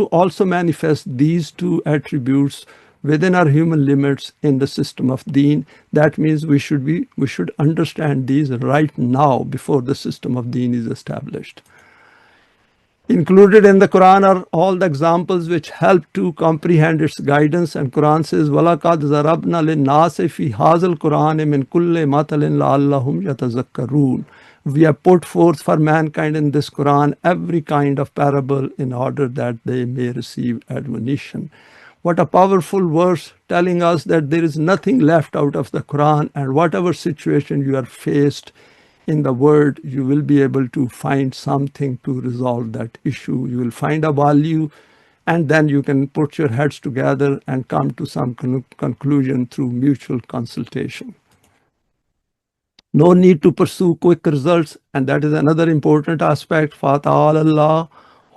also manifest these two attributes within our human limits in the system of deen. That means we should understand these right now before the system of deen is established. Included in the Quran are all the examples which help to comprehend its guidance. And Quran says, وَلَقَدْ ضَرَبْنَا لِلنَّاسِ فِي هَذَا الْقُرْآنِ مِنْ كُلِّ مَثَلٍ لَعَلَّهُمْ يَتَذَكَّرُونَ. We have put forth for mankind in this Quran every kind of parable in order that they may receive admonition. What a powerful verse telling us that there is nothing left out of the Quran, and whatever situation you are faced in the world, you will be able to find something to resolve that issue. You will find a value, and then you can put your heads together and come to some conclusion through mutual consultation. No need to pursue quick results, and that is another important aspect. فَتَعَالَى اللَّهُ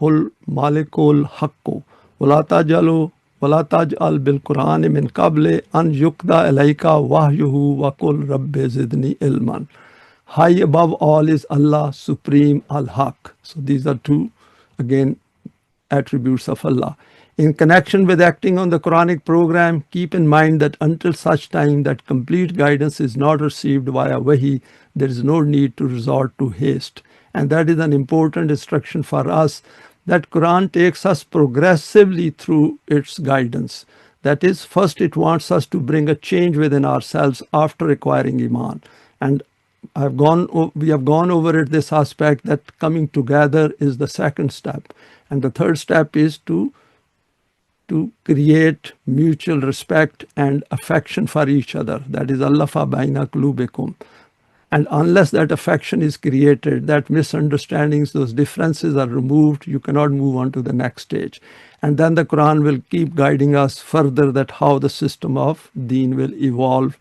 الْمَالِكُ الْحَقُّ وَلَا تَجْعَلُوا وَلَا تَجْعَلْ بِالْقُرْآنِ مِنْ قَبْلِ أَنْ يُقْضَى إِلَيْكَ وَحْيُهُ وَقُلْ رَبِّ زِدْنِي عِلْمًا. High above all is Allah, Supreme Al-Haq. So these are two, again, attributes of Allah. In connection with acting on the Quranic program, keep in mind that until such time that complete guidance is not received via wahi, there is no need to resort to haste. And that is an important instruction for us, that Quran takes us progressively through its guidance. That is, first it wants us to bring a change within ourselves after acquiring Iman. And we have gone over it, this aspect that coming together is the second step. And the third step is to create mutual respect and affection for each other. That is, allafa baina qulubikum. And unless that affection is created, that misunderstandings, those differences are removed, you cannot move on to the next stage. And then the Quran will keep guiding us further, that how the system of deen will evolve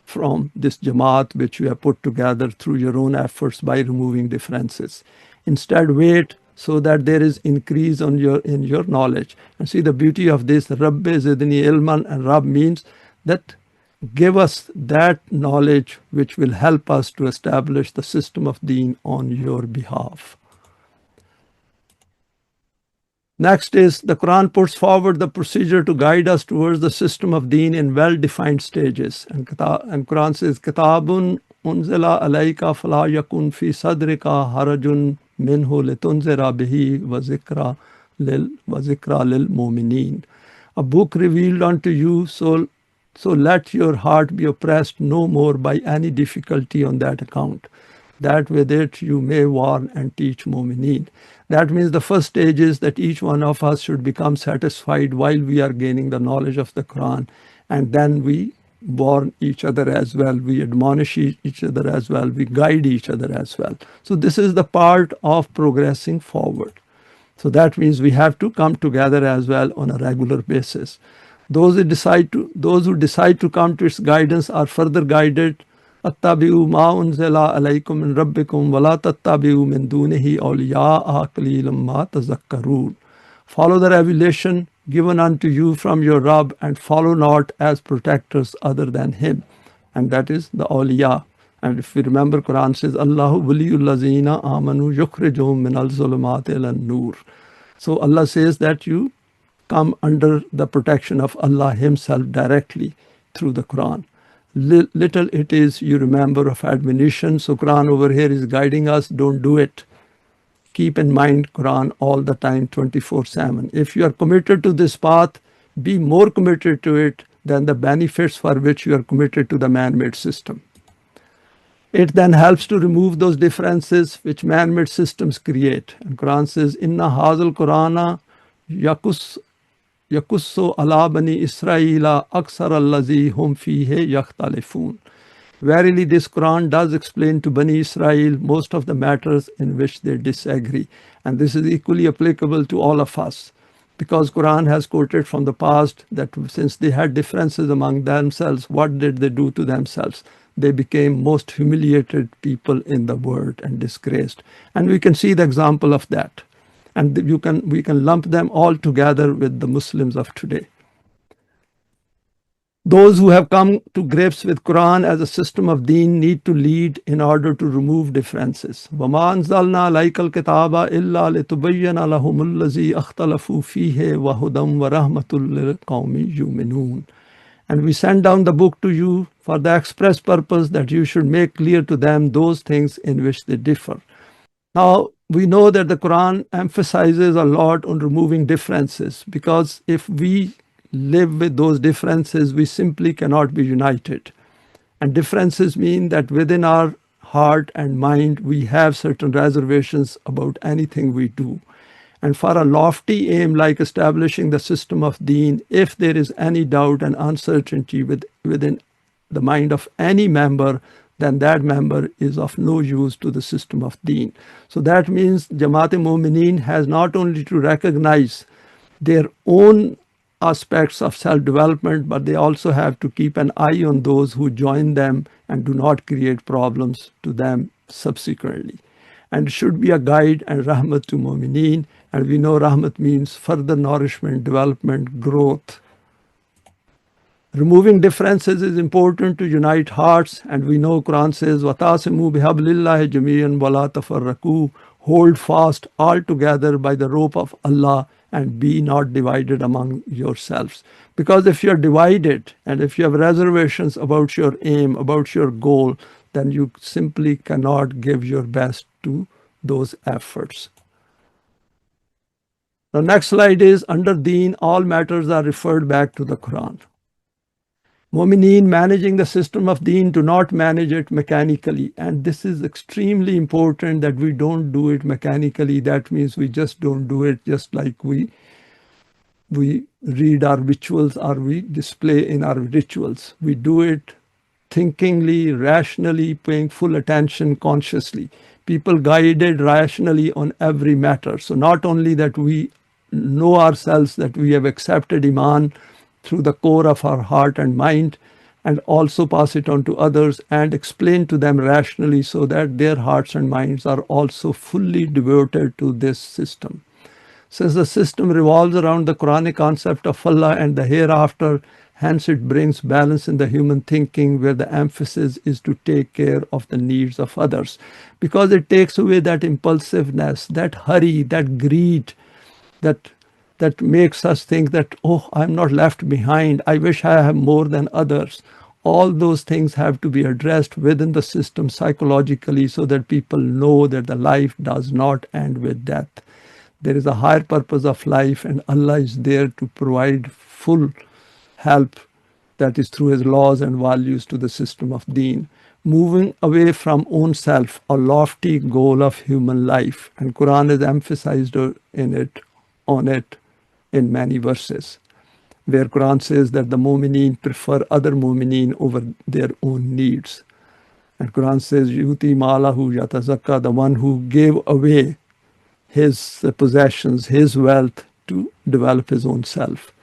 from this Jamaat which you have put together through your own efforts by removing differences. Instead, wait so that there is increase in your knowledge. And see the beauty of this, Rabbi Zidni Ilman, and Rab means that give us that knowledge which will help us to establish the system of deen on your behalf. Next is, the Quran puts forward the procedure to guide us towards the system of deen in well-defined stages. And Quran says, Kitabun unzila alayka fala yakun fi sadrika harajun minhu litunzira bihi wa zikra lil mu'minin. A book revealed unto you, so let your heart be oppressed no more by any difficulty on that account, that with it you may warn and teach mu'mineen. That means the first stage is that each one of us should become satisfied while we are gaining the knowledge of the Quran, and then we warn each other as well, we admonish each other as well, we guide each other as well. So this is the part of progressing forward. So that means we have to come together as well on a regular basis. Those who decide to come to its guidance are further guided. Attabi'u ma unzila alaykum min rabbikum wa la tattabi'u min dunihi awliya'a qalilan ma tazakkarun. Follow the revelation given unto you from your Rabb, and follow not as protectors other than him. And that is the awliya. And if we remember, Quran says, Allahu waliyul lazina amanu yukhrijuhum min al-zulumati ila an-nur. So Allah says that you come under the protection of Allah himself directly through the Quran. little it is you remember of admonition. So Quran over here is guiding us, don't do it. Keep in mind Quran all the time, 24/7. If you are committed to this path, be more committed to it than the benefits for which you are committed to the man-made system. It then helps to remove those differences which man-made systems create. And Quran says, Inna hazal Qurana yakussu ala bani Israila aksar allazi hum fihe yakhtalifun. Verily, this Quran does explain to Bani Israel most of the matters in which they disagree. And this is equally applicable to all of us, because Quran has quoted from the past that since they had differences among themselves, what did they do to themselves? They became most humiliated people in the world and disgraced. And we can see the example of that. And we can lump them all together with the Muslims of today. Those who have come to grips with Quran as a system of deen need to lead in order to remove differences. وَمَا أَنزَلْنَا عَلَيْكَ الْكِتَابَ إِلَّا لِتُبَيِّنَ لَهُمُ الَّذِي اخْتَلَفُوا فِيهِ وَهُدًى وَرَحْمَةٌ لِلْقَوْمِ يُؤْمِنُونَ. And we send down the book to you for the express purpose that you should make clear to them those things in which they differ. Now, we know that the Quran emphasizes a lot on removing differences, because if we live with those differences, we simply cannot be united. And differences mean that within our heart and mind, we have certain reservations about anything we do. And for a lofty aim like establishing the system of deen, if there is any doubt and uncertainty within the mind of any member, then that member is of no use to the system of deen. So that means Jamaat-e-Mu'mineen has not only to recognize their own aspects of self-development, but they also have to keep an eye on those who join them and do not create problems to them subsequently. And it should be a guide and rahmat to mu'mineen. And we know rahmat means further nourishment, development, growth. Removing differences is important to unite hearts, and we know Quran says, وَتَعْصِمُوا بِحَبْلِ اللَّهِ جَمِيعًا وَلَا تَفَرَّقُوا. Hold fast all together by the rope of Allah and be not divided among yourselves. Because if you're divided and if you have reservations about your aim, about your goal, then you simply cannot give your best to those efforts. The next slide is, under Deen, all matters are referred back to the Quran. Mu'mineen managing the system of deen do not manage it mechanically. And this is extremely important, that we don't do it mechanically. That means we just don't do it just like we read our rituals or we display in our rituals. We do it thinkingly, rationally, paying full attention consciously. People guided rationally on every matter. So not only that we know ourselves that we have accepted Iman through the core of our heart and mind, and also pass it on to others and explain to them rationally so that their hearts and minds are also fully devoted to this system. Since the system revolves around the Quranic concept of Allah and the hereafter, hence it brings balance in the human thinking, where the emphasis is to take care of the needs of others, because it takes away that impulsiveness, that hurry, that greed, that makes us think that, oh, I'm not left behind, I wish I have more than others. All those things have to be addressed within the system psychologically, so that people know that the life does not end with death. There is a higher purpose of life, and Allah is there to provide full help, that is through His laws and values, to the system of deen. Moving away from own self, a lofty goal of human life. And Quran is emphasized on it in many verses, where Quran says that the mu'mineen prefer other mu'mineen over their own needs. And Quran says, Yuti malahu yatazakka, the one who gave away his possessions, his wealth, to develop his own self.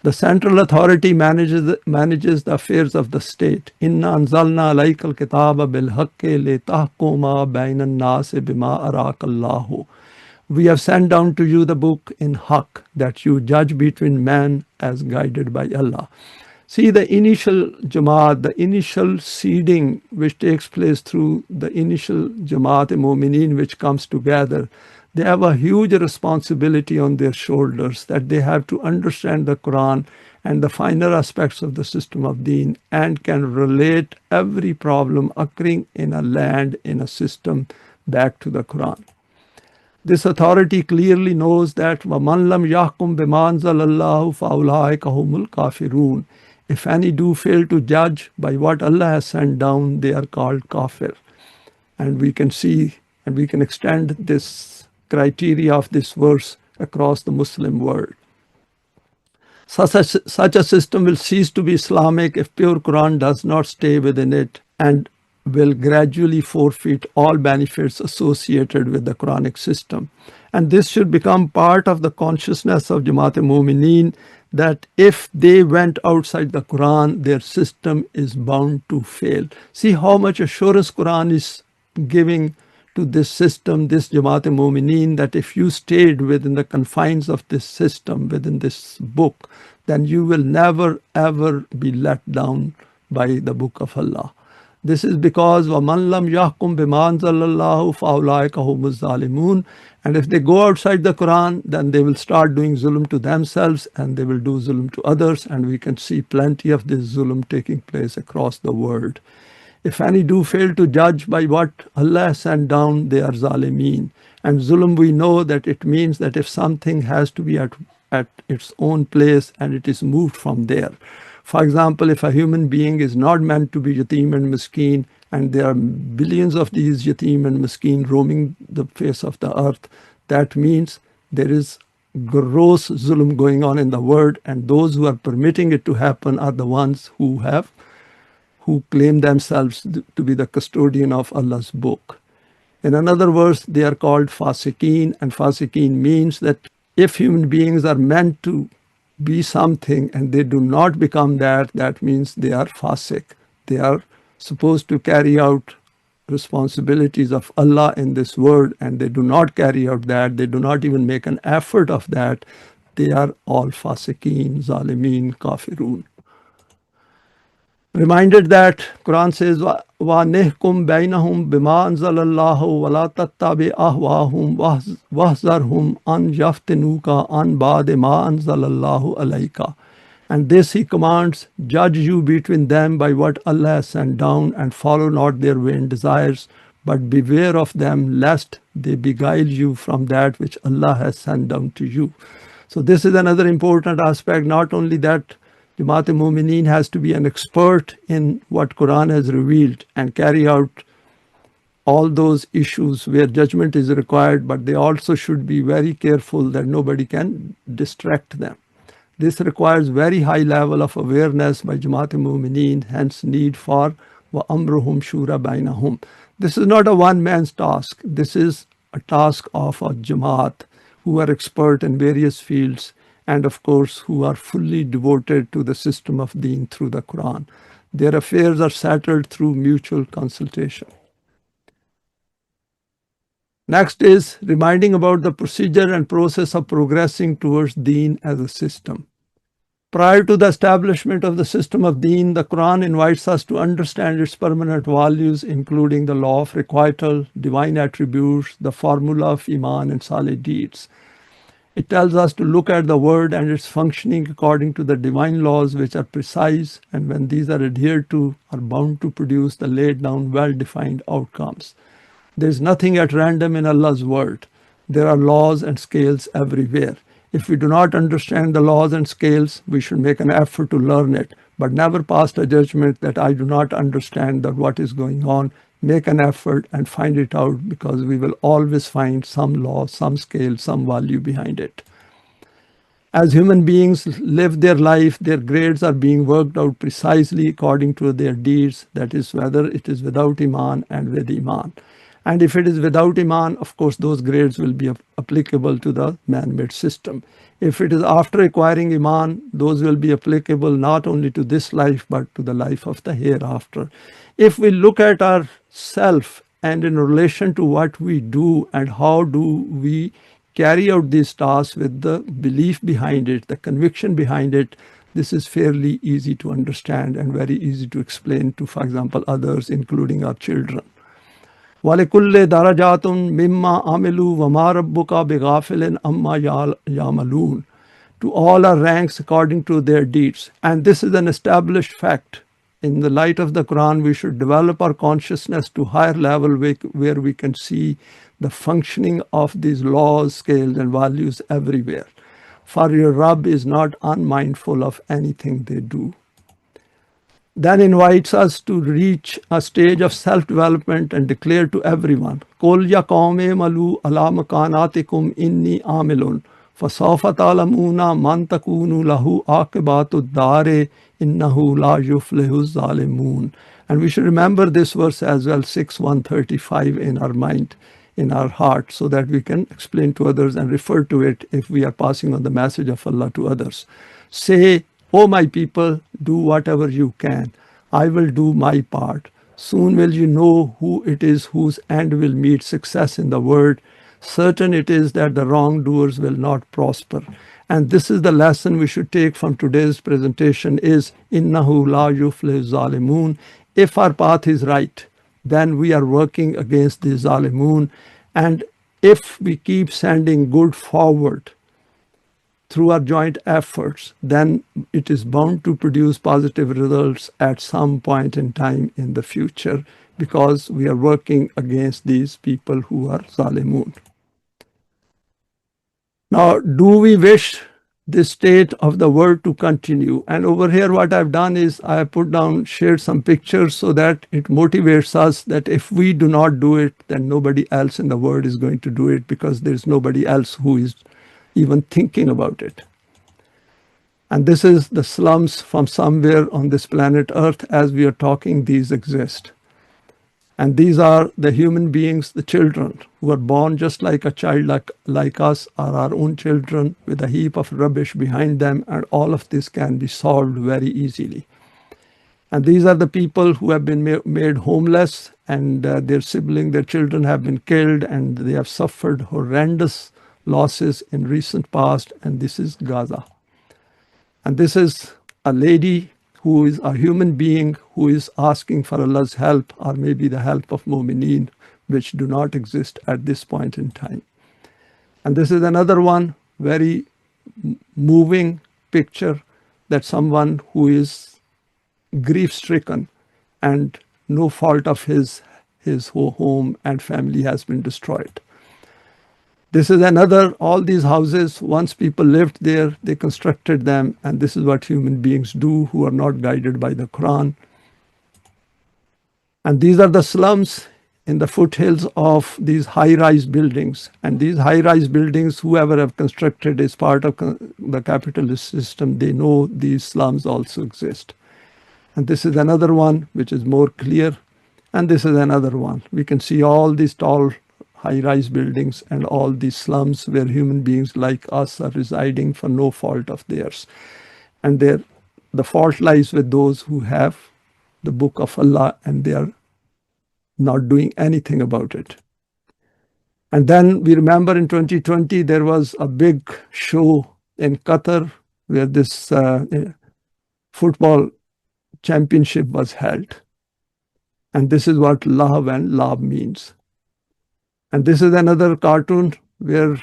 The central authority manages the affairs of the state. Inna anzalna alayka al-kitaba bil-haqqi li-tahkuma bayna an-nasi bima araka Allahu. We have sent down to you the book in haqq, that you judge between men as guided by Allah. See, the initial Jamaat, the initial seeding which takes place through the initial Jamaat-e-Mu'mineen which comes together, they have a huge responsibility on their shoulders, that they have to understand the Quran and the finer aspects of the system of deen, and can relate every problem occurring in a land, in a system, back to the Quran. This authority clearly knows that وَمَنْ لَمْ يَحْكُمْ بِمَا أَنزَلَ اللَّهُ فَأُولَٰئِكَ هُمُ الْكَافِرُونَ. If any do fail to judge by what Allah has sent down, they are called kafir. And we can see and we can extend this criteria of this verse across the Muslim world. Such a system will cease to be Islamic if pure Quran does not stay within it, and will gradually forfeit all benefits associated with the Quranic system. And this should become part of the consciousness of Jamaat-e-Mu'mineen, that if they went outside the Quran, their system is bound to fail. See how much assurance Quran is giving to this system, this Jamaat-e-Mu'mineen, that if you stayed within the confines of this system, within this book, then you will never ever be let down by the book of Allah. This is because وَمَنْ لَمْ يَحْكُمْ بِمَا أَنزَلَ اللَّهُ فَأُولَٰئِكَ هُمُ الظَّالِمُونَ. And if they go outside the Quran, then they will start doing zulm to themselves, and they will do zulm to others, and we can see plenty of this zulm taking place across the world. If any do fail to judge by what Allah sent down, they are zalimeen. And zulm, we know that it means that if something has to be at its own place and it is moved from there. For example, if a human being is not meant to be yatim and miskeen, and there are billions of these yatim and miskeen roaming the face of the earth, that means there is gross zulm going on in the world, and those who are permitting it to happen are the ones who claim themselves to be the custodian of Allah's book. In another verse, they are called fasiqeen, and fasiqeen means that if human beings are meant to be something and they do not become that, that means they are fasiq. They are supposed to carry out responsibilities of Allah in this world, and they do not carry out that. They do not even make an effort of that. They are all fasiqeen, zalimeen, kafirun. Reminded that Quran says, وَنِحْكُمْ بَيْنَهُمْ بِمَا أَنزَلَ اللَّهُ وَلَا تَتَّبِعْ أَهْوَاءَهُمْ وَاحْذَرْهُمْ أَنْ يَفْتِنُوكَ عَنْ بَعْدِ مَا أَنزَلَ اللَّهُ عَلَيْكَ. And this he commands, judge you between them by what Allah has sent down, and follow not their vain desires, but beware of them lest they beguile you from that which Allah has sent down to you. So this is another important aspect, not only that Jamaat-e-Mu'mineen has to be an expert in what Quran has revealed and carry out all those issues where judgment is required, but they also should be very careful that nobody can distract them. This requires very high level of awareness by Jamaat-e-Mu'mineen, hence need for وَأَمْرُهُمْ شُورَ بَيْنَهُمْ. This is not a one-man's task. This is a task of a Jamaat who are expert in various fields, and of course who are fully devoted to the system of deen through the Quran. Their affairs are settled through mutual consultation. Next is reminding about the procedure and process of progressing towards deen as a system. Prior to the establishment of the system of deen, the Quran invites us to understand its permanent values, including the law of requital, divine attributes, the formula of Iman and solid deeds. It tells us to look at the word and its functioning according to the divine laws, which are precise, and when these are adhered to, are bound to produce the laid down well-defined outcomes. There is nothing at random in Allah's word. There are laws and scales everywhere. If we do not understand the laws and scales, we should make an effort to learn it, but never pass a judgment that I do not understand that what is going on. Make an effort and find it out, because we will always find some law, some scale, some value behind it. As human beings live their life, their grades are being worked out precisely according to their deeds, that is, whether it is without Iman and with Iman. And if it is without Iman, of course, those grades will be applicable to the man-made system. If it is after acquiring Iman, those will be applicable not only to this life, but to the life of the hereafter. If we look at ourselves and in relation to what we do and how do we carry out these tasks with the belief behind it, the conviction behind it, this is fairly easy to understand and very easy to explain to, for example, others, including our children. وَلِكُلِّ دَرَجَاتٌ مِمَّا عَمِلُوا وَمَا رَبُّكَ بِغَافِلٍ أَمَّا يَعْمَلُونَ. to all our ranks according to their deeds. And this is an established fact. In the light of the Quran, we should develop our consciousness to higher level where we can see the functioning of these laws, scales, and values everywhere. For your Rabb is not unmindful of anything they do. Then invites us to reach a stage of self-development and declare to everyone, Qul ya qawme malu ala makanatikum inni amilun, fasawfa ta'lamuna man takunu lahu aqibatu dare innahu la yuflihu zalimun. And we should remember this verse as well, 6:135 in our mind, in our heart, so that we can explain to others and refer to it if we are passing on the message of Allah to others. Say, O my people, do whatever you can. I will do my part. Soon will you know who it is whose end will meet success in the world. Certain it is that the wrongdoers will not prosper. And this is the lesson we should take from today's presentation is, Innahu la yuflih zalimun. If our path is right, then we are working against the zalimun. And if we keep sending good forward, through our joint efforts, then it is bound to produce positive results at some point in time in the future, because we are working against these people who are zalimun. Now, do we wish this state of the world to continue? And over here what I've done is I have shared some pictures so that it motivates us that if we do not do it, then nobody else in the world is going to do it, because there's nobody else who is even thinking about it. And this is the slums from somewhere on this planet Earth. As we are talking, these exist. And these are the human beings, the children, who are born just like a child like us, are our own children with a heap of rubbish behind them, and all of this can be solved very easily. And these are the people who have been made homeless, and their children have been killed, and they have suffered horrendous losses in recent past, and this is Gaza. And this is a lady who is a human being who is asking for Allah's help, or maybe the help of Mu'mineen, which do not exist at this point in time. And this is another one, very moving picture, that someone who is grief-stricken and no fault of his home and family has been destroyed. This is another, all these houses, once people lived there, they constructed them, and this is what human beings do who are not guided by the Quran. And these are the slums in the foothills of these high-rise buildings. And these high-rise buildings, whoever have constructed is part of the capitalist system. They know these slums also exist. And this is another one which is more clear. And this is another one. We can see all these tall high-rise buildings and all these slums where human beings like us are residing for no fault of theirs. And the fault lies with those who have the book of Allah and they are not doing anything about it. And then we remember in 2020 there was a big show in Qatar where this football championship was held. And this is what Lahab and Lab means. And this is another cartoon where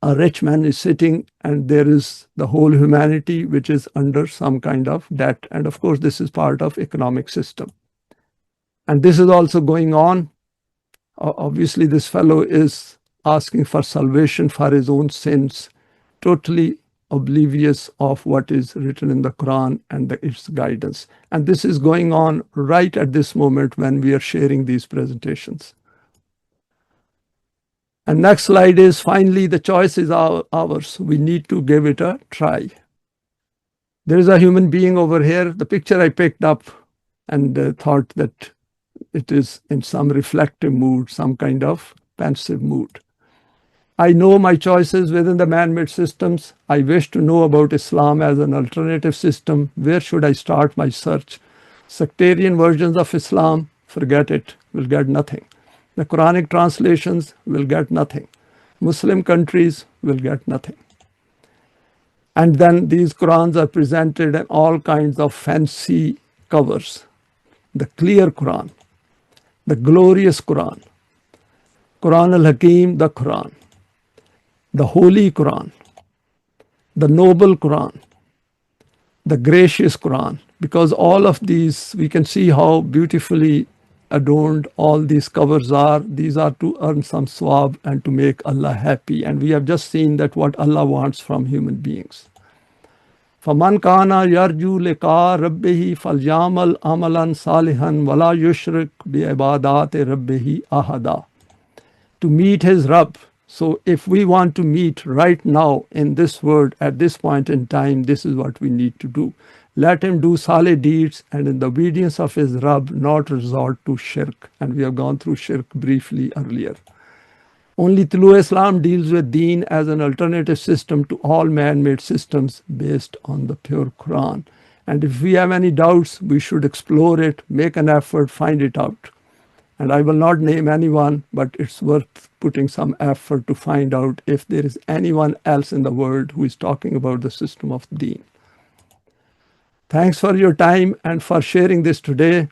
a rich man is sitting and there is the whole humanity which is under some kind of debt. And of course, this is part of economic system. And this is also going on. Obviously, this fellow is asking for salvation for his own sins, totally oblivious of what is written in the Quran and its guidance. And this is going on right at this moment when we are sharing these presentations. And next slide is, finally, the choice is ours. We need to give it a try. There is a human being over here. The picture I picked up and thought that it is in some reflective mood, some kind of pensive mood. I know my choices within the man-made systems. I wish to know about Islam as an alternative system. Where should I start my search? Sectarian versions of Islam, forget it, will get nothing. The Quranic translations will get nothing. Muslim countries will get nothing. And then these Qurans are presented in all kinds of fancy covers. The clear Quran, the glorious Quran, Quran al-Hakim, the Quran, the Holy Quran, the noble Quran, the gracious Quran, because all of these, we can see how beautifully adorned all these covers are. These are to earn some swab and to make Allah happy. And we have just seen that what Allah wants from human beings. فَمَنْ كَانَ يَرْجُو لِقَاءَ رَبِّهِ فَلْيَعْمَلْ عَمَلًا صَالِحًا وَلَا يُشْرِكْ بِعِبَادَاتِ رَبِّهِ أَحَدًا. To meet his Rabb. So if we want to meet right now in this world at this point in time, this is what we need to do. Let him do salih deeds and in the obedience of his Rabb not resort to shirk. And we have gone through shirk briefly earlier. Only Tolu Islam deals with deen as an alternative system to all man-made systems based on the pure Quran. And if we have any doubts, we should explore it, make an effort, find it out. And I will not name anyone, but it's worth putting some effort to find out if there is anyone else in the world who is talking about the system of deen. Thanks for your time and for sharing this today.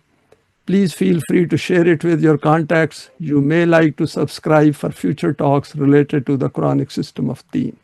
Please feel free to share it with your contacts. You may like to subscribe for future talks related to the Quranic system of deen.